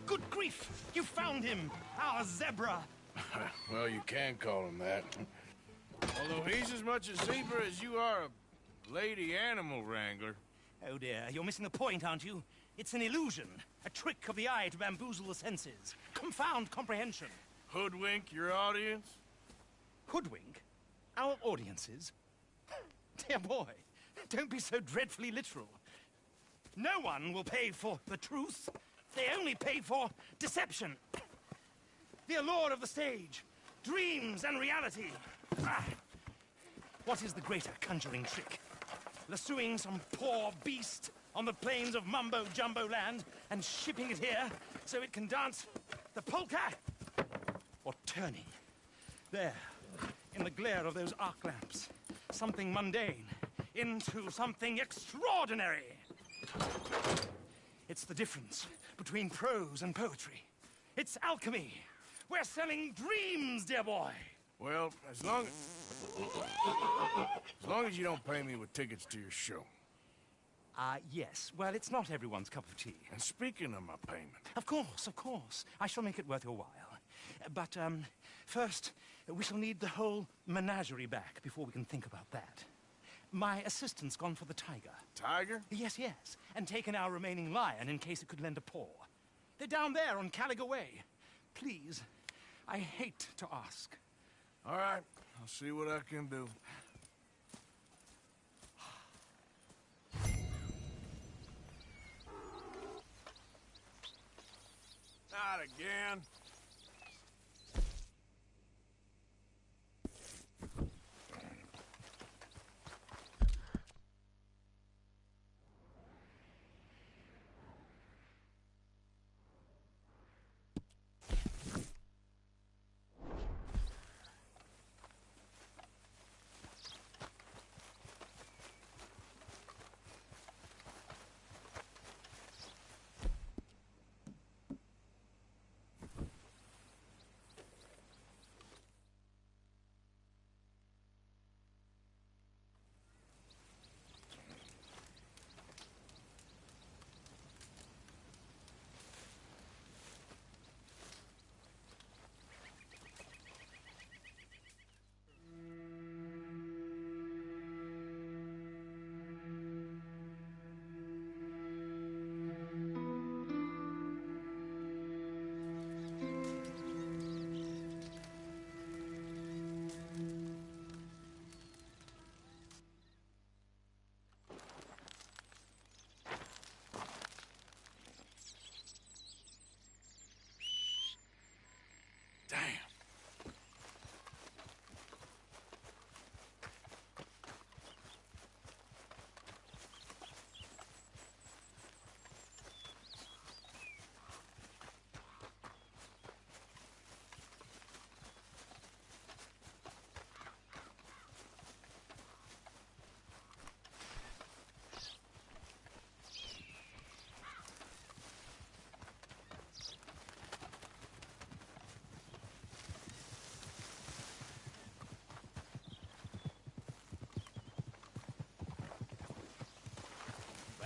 Good grief! You found him! Our zebra! Well, you can call him that. Although he's as much a zebra as you are a lady animal wrangler. Oh dear, you're missing the point, aren't you? It's an illusion. A trick of the eye to bamboozle the senses. Confound comprehension. Hoodwink your audience? Hoodwink? Our audiences? Dear boy, don't be so dreadfully literal. No one will pay for the truth. They only pay for deception. The allure of the stage, dreams and reality. Ah. What is the greater conjuring trick? Lassoing some poor beast on the plains of mumbo-jumbo land and shipping it here so it can dance the polka? Or turning, there, in the glare of those arc lamps, something mundane into something extraordinary? It's the difference between prose and poetry. It's alchemy. We're selling dreams, dear boy. Well, as long as you don't pay me with tickets to your show. Yes. Well, it's not everyone's cup of tea. And speaking of my payment... Of course, of course. I shall make it worth your while. But, first, we shall need the whole menagerie back before we can think about that. My assistant's gone for the tiger. Tiger? Yes, yes. And taken our remaining lion in case it could lend a paw. They're down there on Caliga Way. Please, I hate to ask. All right. I'll see what I can do. Not again.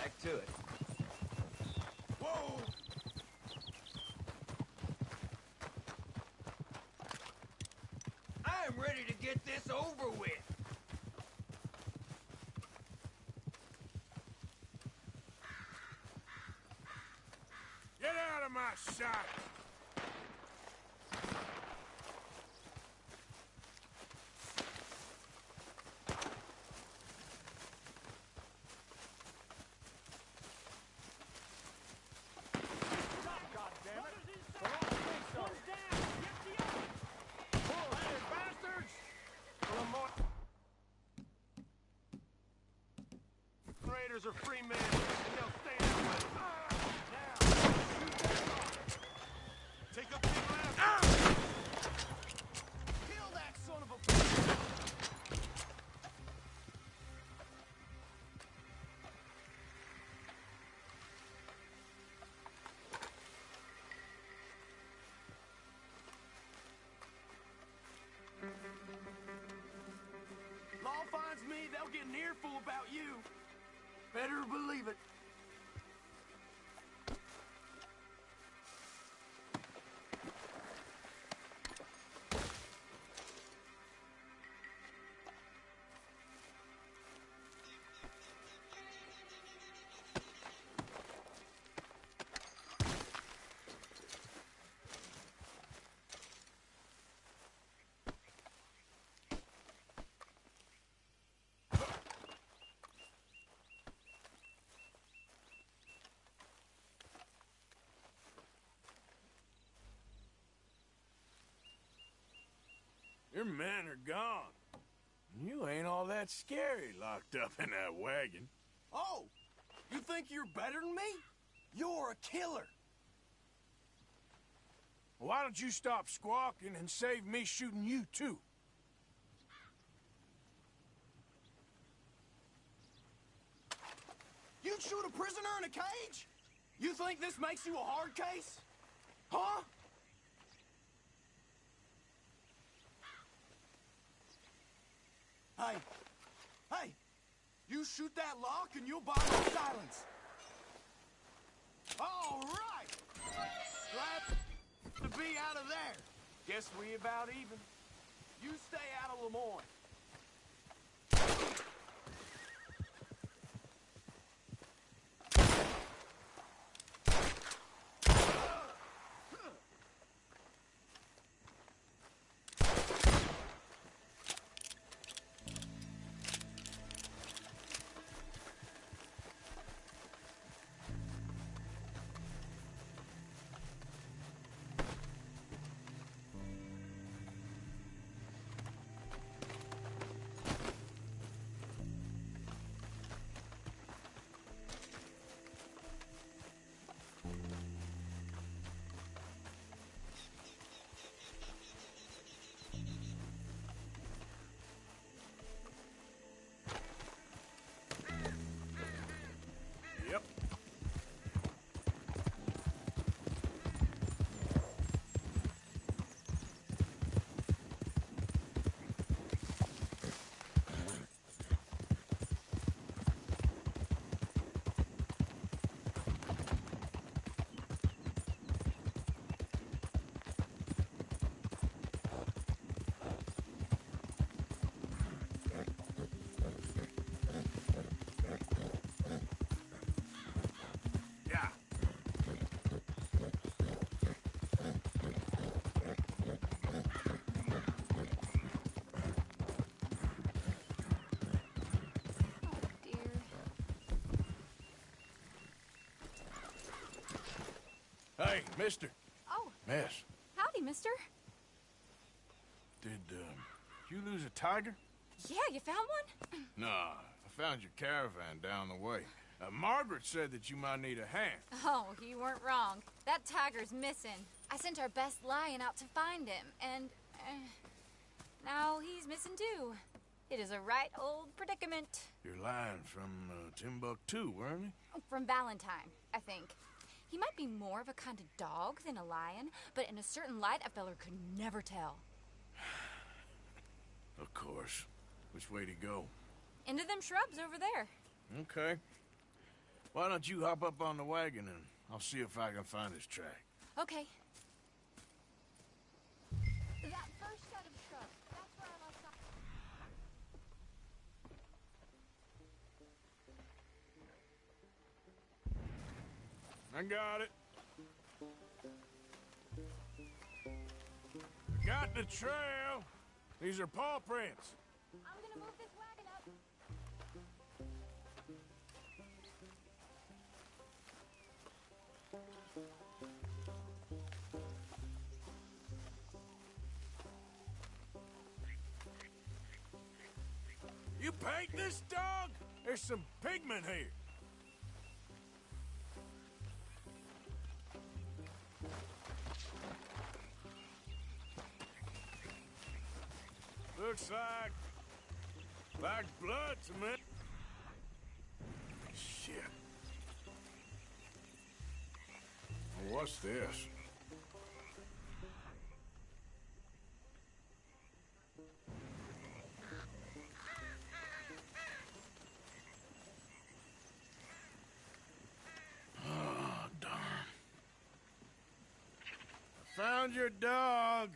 back to it. Whoa! I am ready to get this over with. Get out of my sight! Raiders are free men, and they'll stay that way. Now, shoot that rock. Take a big left. Kill that son of a bitch. Law finds me, they'll get an earful about you. Better believe it. Your men are gone. You ain't all that scary locked up in that wagon. Oh! You think you're better than me? You're a killer. Why don't you stop squawking and save me shooting you, too? You'd shoot a prisoner in a cage? You think this makes you a hard case? Huh? Hey! Hey! You shoot that lock and you'll buy my silence. All right! Glad to be out of there. Guess we about even. You stay out of Lemoyne. Yep. Hey, mister. Oh. Miss. Howdy, mister. Did, you lose a tiger? Yeah, you found one? Nah, I found your caravan down the way. Margaret said that you might need a hand. Oh, you weren't wrong. That tiger's missing. I sent our best lion out to find him, and now he's missing too. It is a right old predicament. Your lion from Timbuktu, weren't he? From Valentine, I think. He might be more of a kind of dog than a lion, but in a certain light, a feller could never tell. Of course. Which way to go? Into them shrubs over there. Okay. Why don't you hop up on the wagon and I'll see if I can find his track. Okay. That first set of trucks, that's where I left off. I got it. I got the trail. These are paw prints. I'm gonna move this wagon up. You paint this dog? There's some pigment here. Looks like blood to me. Shit. Well, what's this? Oh, darn. I found your dog.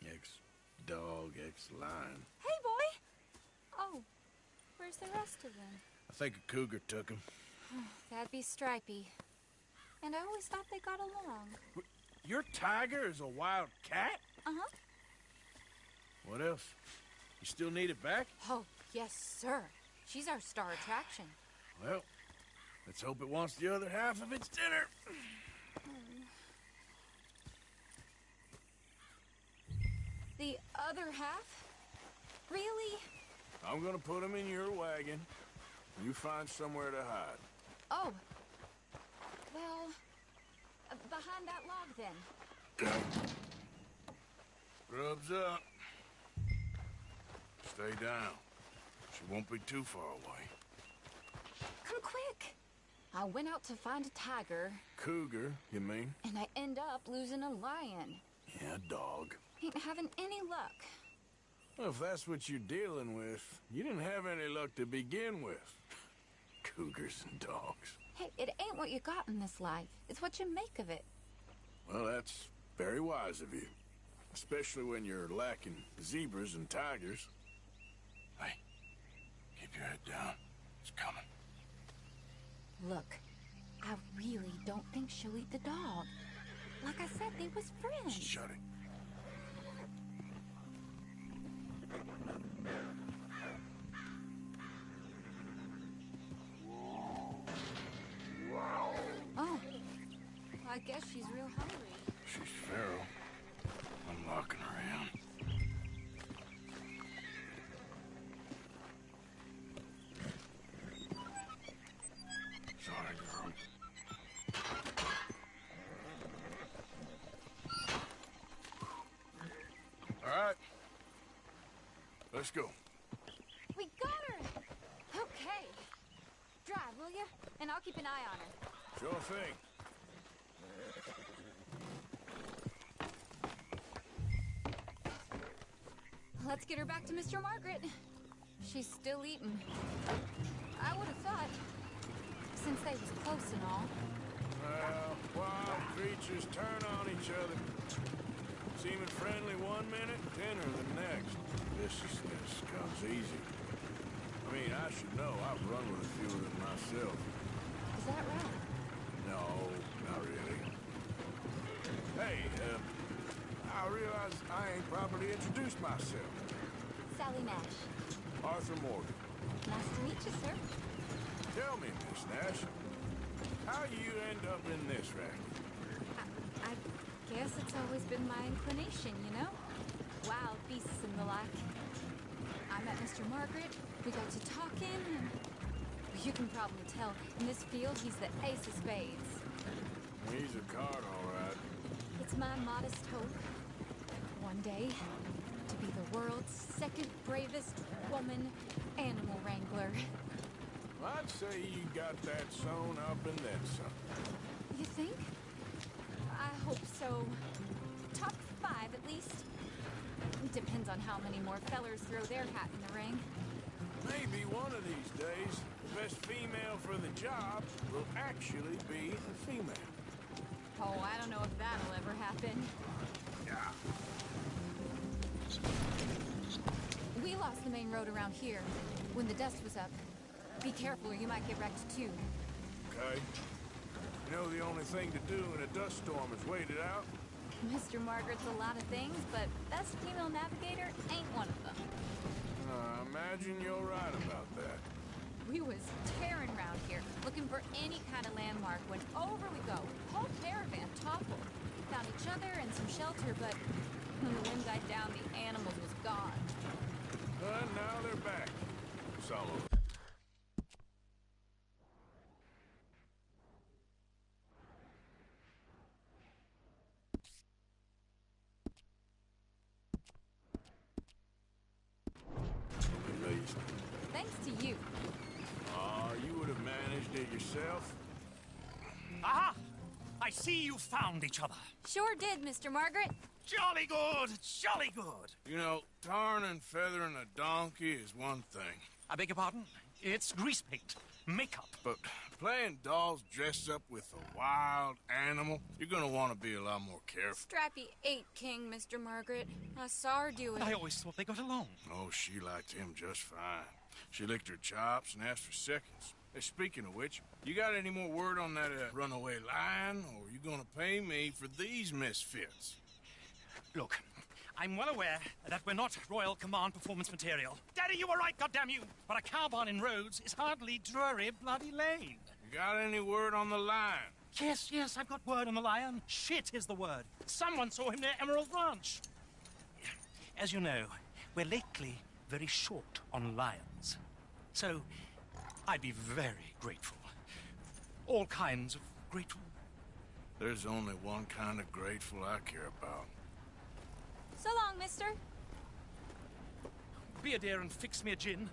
Ex-dog, ex-lion. Hey, boy! Oh, where's the rest of them? I think a cougar took him. That'd be Stripey. And I always thought they got along. Your tiger is a wild cat? Uh-huh. What else? You still need it back? Oh, yes, sir. She's our star attraction. Well, let's hope it wants the other half of its dinner. The other half? Really? I'm gonna put him in your wagon. You find somewhere to hide. Oh. Well, behind that log, then. Grub's up. Stay down. She won't be too far away. Come quick. I went out to find a tiger. Cougar, you mean? And I end up losing a lion. Yeah, dog. Ain't having any luck. Well, if that's what you're dealing with, you didn't have any luck to begin with. Cougars and dogs. Hey, it ain't what you got in this life. It's what you make of it. Well, that's very wise of you. Especially when you're lacking zebras and tigers. Hey, keep your head down. It's coming. Look, I really don't think she'll eat the dog. Like I said, they was friends. Shut it. Oh, I guess she's real hungry. She's feral. I'm walking around. Sorry, girl. All right. Let's go. We got her! Okay. Drive, will you? And I'll keep an eye on her. Sure thing. Let's get her back to Mr. Margaret. She's still eating. I would have thought, since they was close and all. Well, wild creatures turn on each other. Seeming friendly one minute, tender the next. Viciousness comes easy. I mean, I should know. I've run with a few of them myself. Is that right? No, not really. Hey, I realize I ain't properly introduced myself. Sally Nash. Arthur Morgan. Nice to meet you, sir. Tell me, Miss Nash, how you end up in this racket? I guess it's always been my inclination, you know? Wild beasts and the like. I met Mr. Margaret, we got to talking, and you can probably tell, in this field, he's the ace of spades. He's a card, all right. It's my modest hope, one day, to be the world's second bravest woman animal wrangler. I'd say you got that sewn up and then some. You think? I hope so. Top 5, at least. Depends on how many more fellers throw their hat in the ring. Maybe one of these days, the best female for the job will actually be a female. Oh, I don't know if that'll ever happen. Yeah. We lost the main road around here when the dust was up. Be careful or you might get wrecked too. Okay. You know the only thing to do in a dust storm is wait it out? Mr. Margaret's a lot of things, but best female navigator ain't one of them. I imagine you're right about that. We was tearing around here, looking for any kind of landmark when over we go. Whole caravan toppled. Found each other and some shelter, but when the wind died down, the animals was gone. And now they're back. Some of them. At least. Thanks to you. You would have managed it yourself? Aha! I see you found each other. Sure did, Mr. Margaret. Jolly good, jolly good. You know, tarring and feathering a donkey is one thing. I beg your pardon? It's grease paint, makeup. But playing dolls dressed up with a wild animal, you're gonna want to be a lot more careful. Strappy ain't king, Mr. Margaret. I saw her do it. I always thought they got along. Oh, she liked him just fine. She licked her chops and asked for seconds. Hey, speaking of which, you got any more word on that runaway lion, or are you gonna pay me for these misfits? Look, I'm well aware that we're not Royal Command performance material. Daddy, you were right, goddammit you! But a cow barn in Rhodes is hardly Drury Bloody Lane. You got any word on the lion? Yes, I've got word on the lion. Shit is the word. Someone saw him near Emerald Ranch. As you know, we're lately very short on lions. So, I'd be very grateful. All kinds of grateful. There's only one kind of grateful I care about. So long, mister. Be a dear and fix me a gin.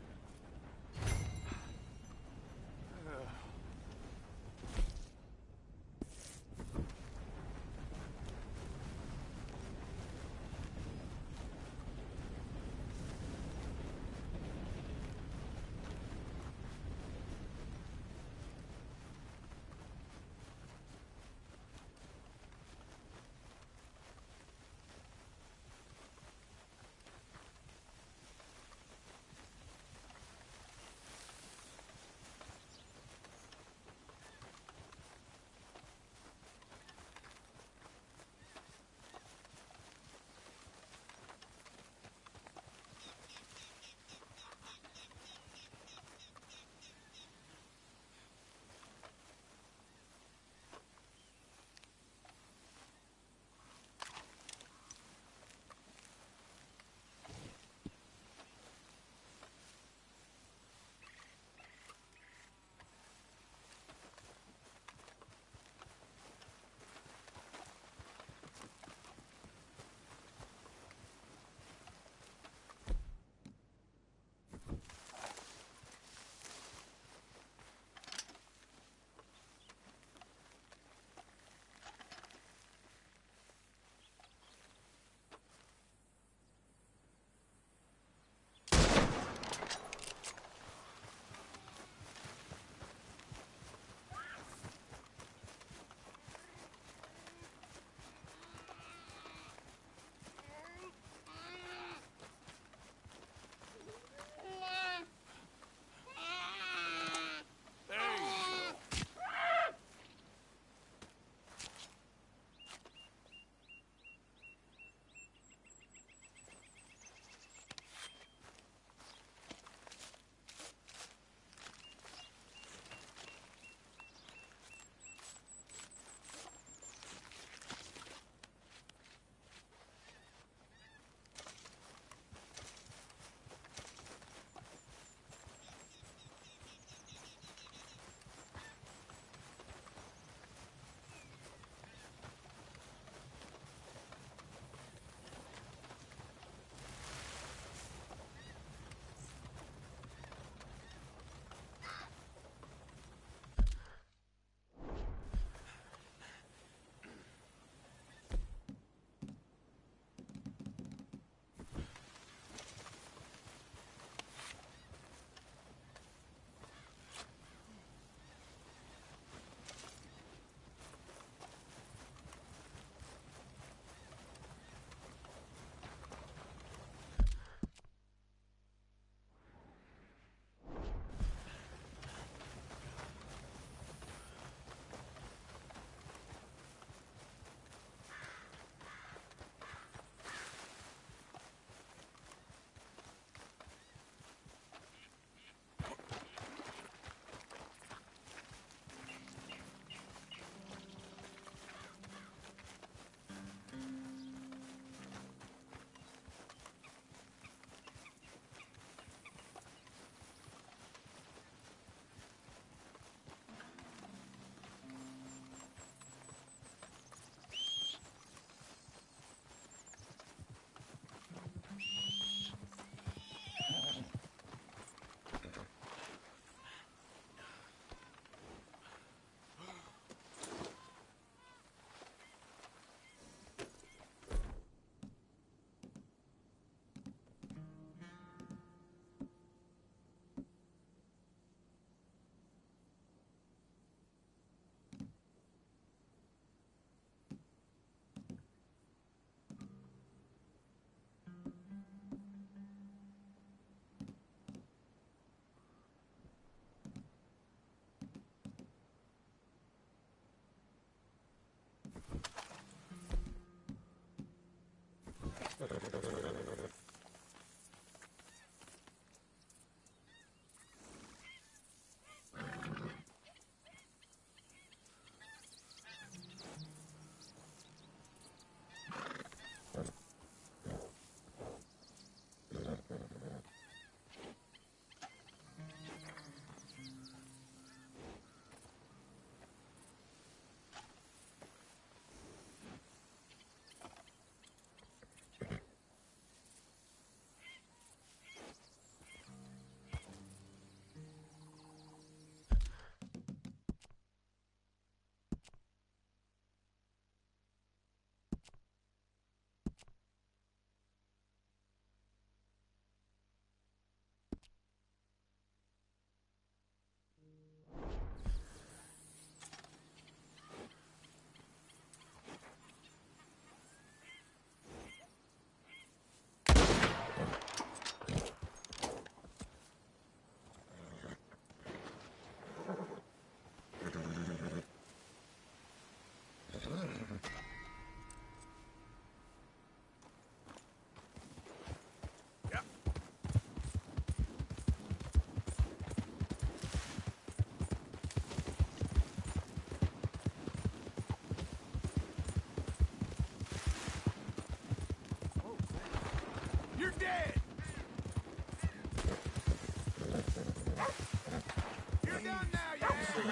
done now, you asshole?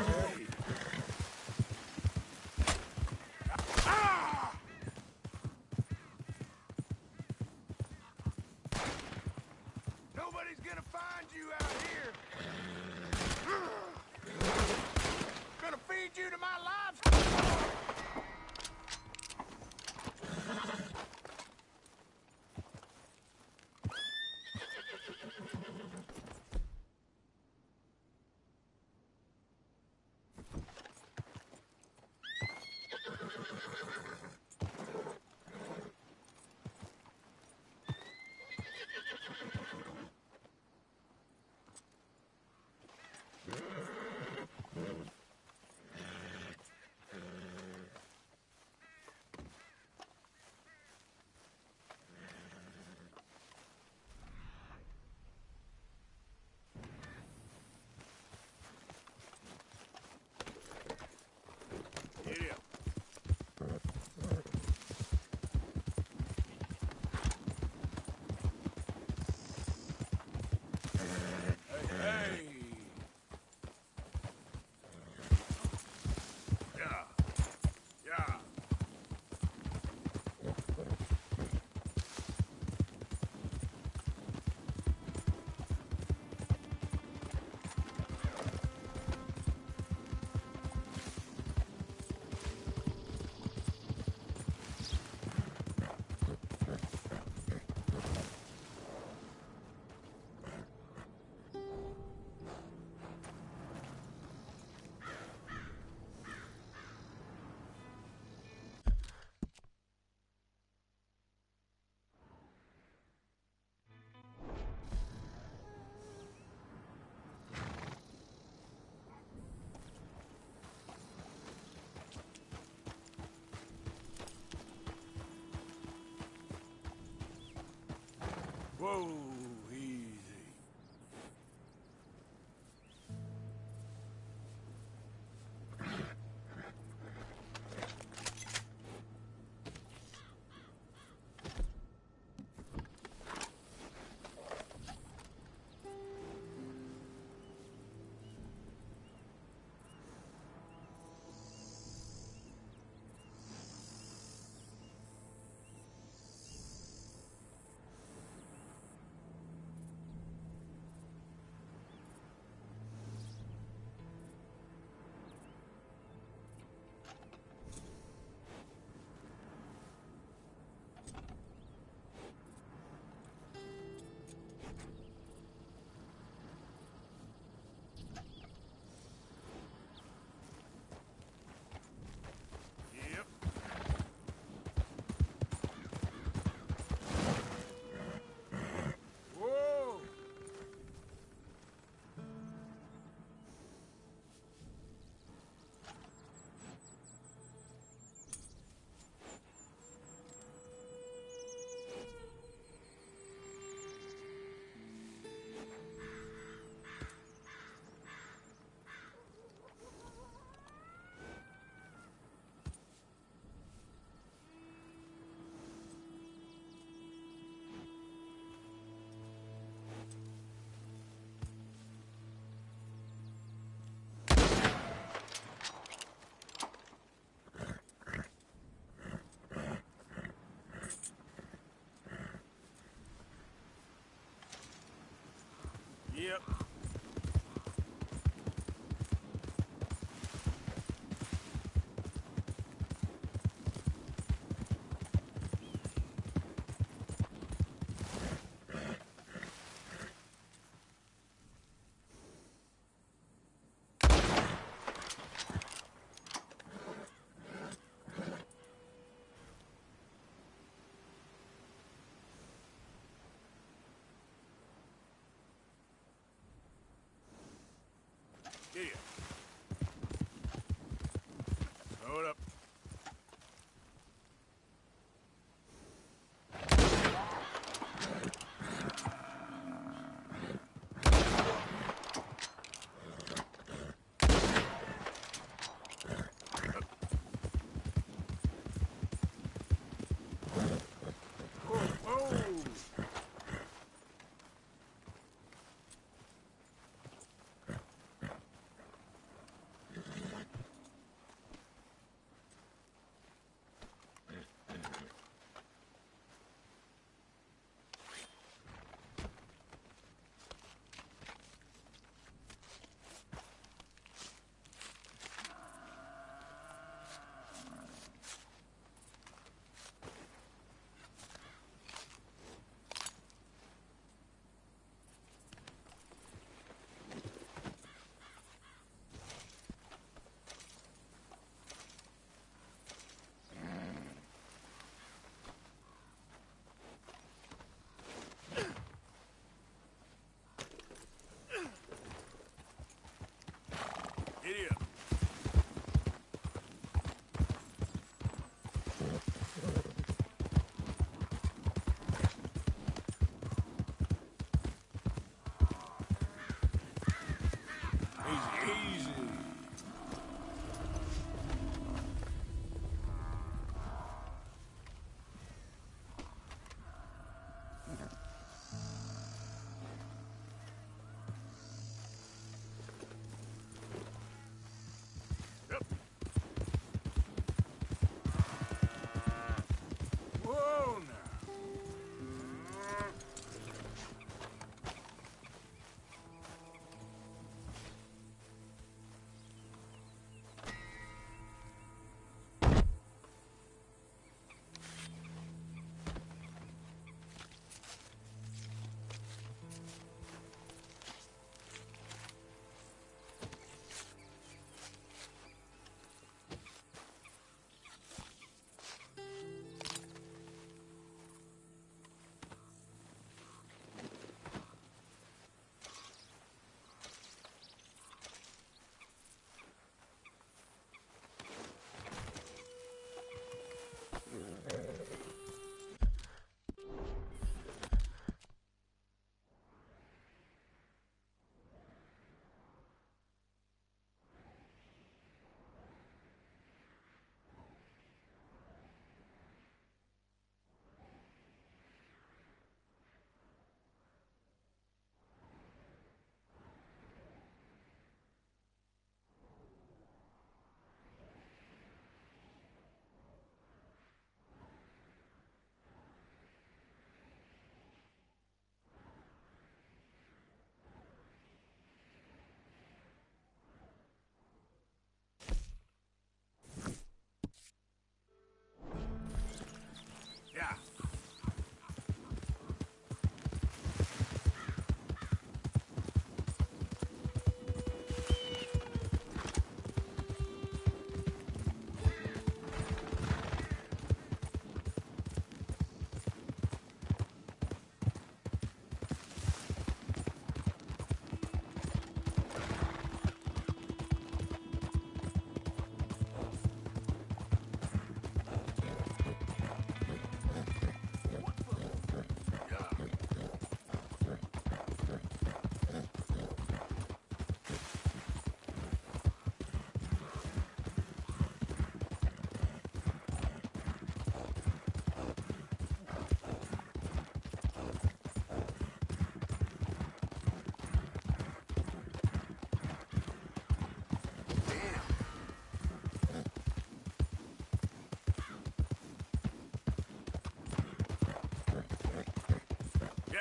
Nobody's gonna find you out here. Gonna feed you to my livestock. Whoa, easy. Yep.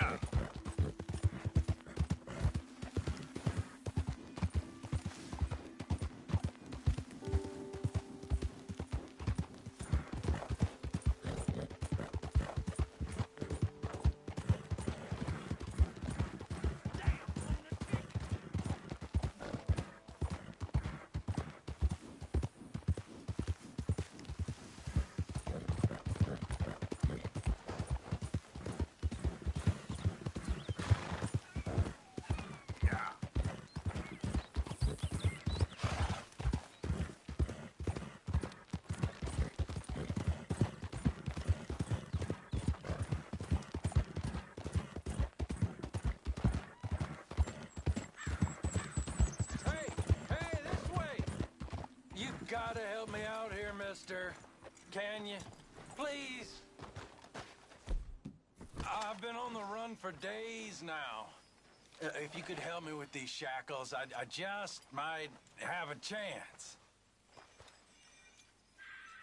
Yeah. Gotta help me out here, mister. Can you? Please? I've been on the run for days now. If you could help me with these shackles, I just might have a chance.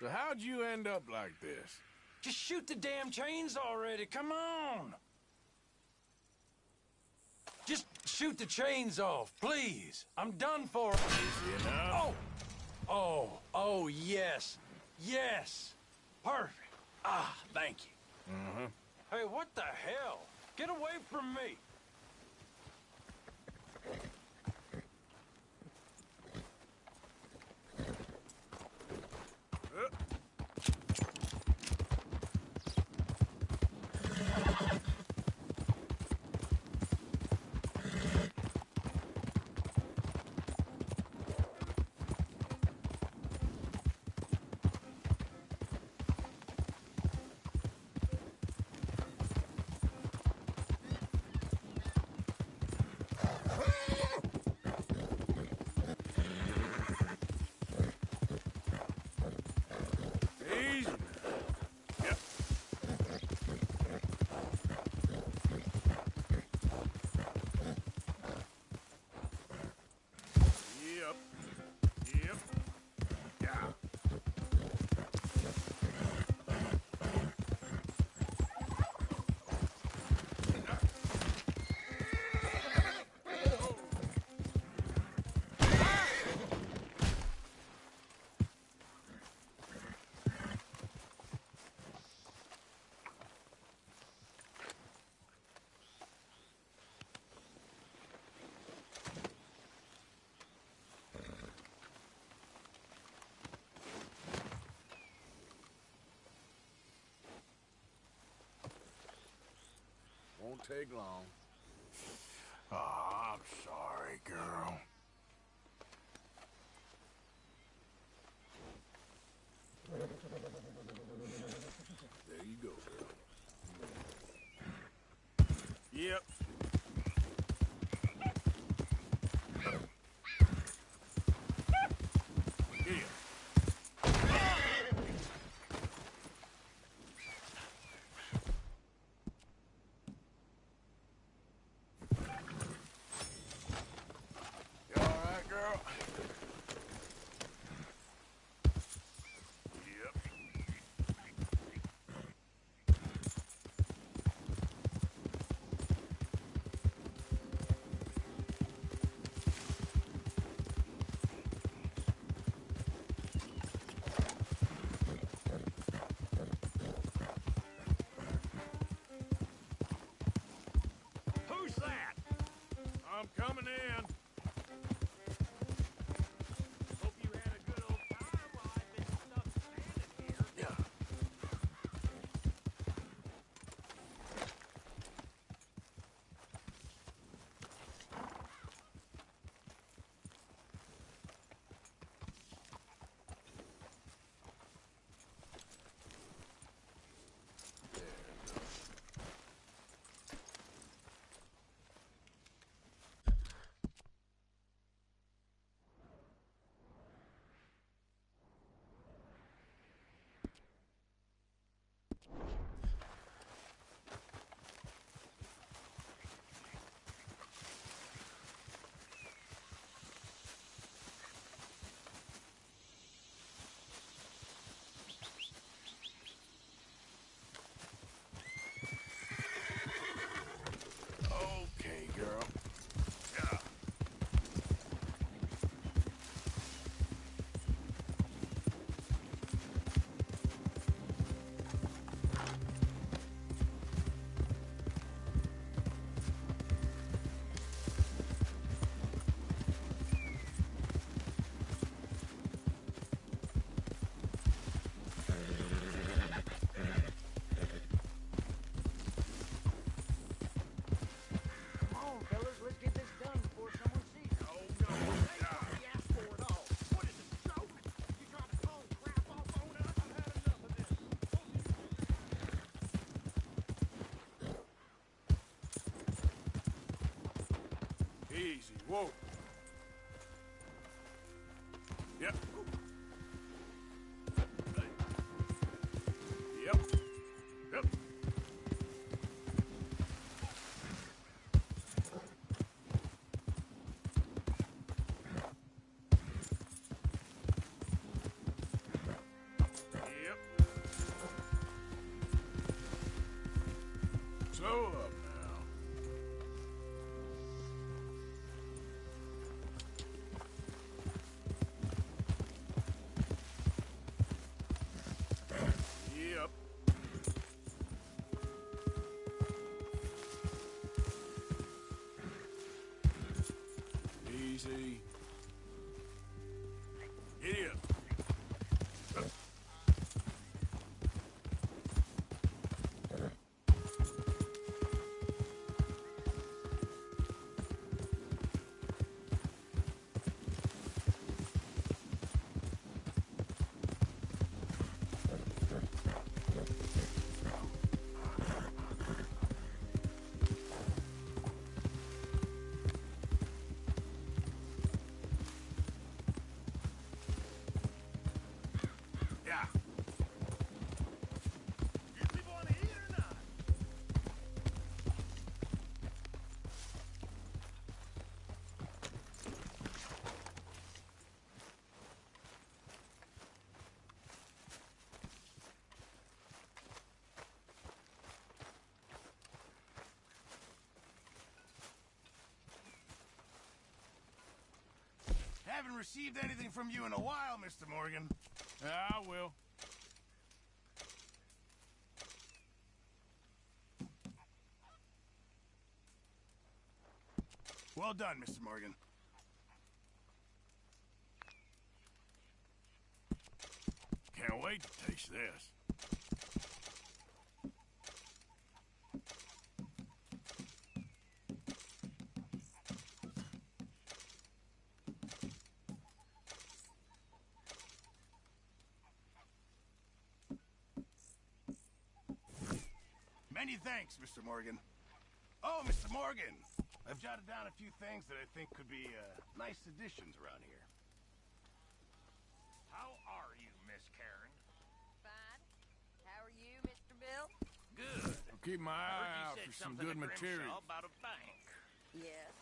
So how'd you end up like this? Just shoot the damn chains already, come on! Just shoot the chains off, please. I'm done for. Easy enough. Oh, yes. Yes. Perfect. Ah, thank you. Mm-hmm. Hey, what the hell? Get away from me. Won't take long. Oh, I'm sorry, girl. There you go, girl. Yep. I'm coming in. Hope you had a good old time while I've been stuck standing here. Yeah. Easy. Whoa. Yep. Yep. Yep. Slow up now. Yep. Easy. Idiot. Yeah. You people want to eat or not? Haven't received anything from you in a while, Mr. Morgan. I will. Well done, Mr. Morgan. Can't wait to taste this. Many thanks, Mr. Morgan. Oh, Mr. Morgan, I've jotted down a few things that I think could be nice additions around here. How are you, Miss Karen? Fine. How are you, Mr. Bill? Good. I'll keep my eye out for some good material. About a bank. Yes.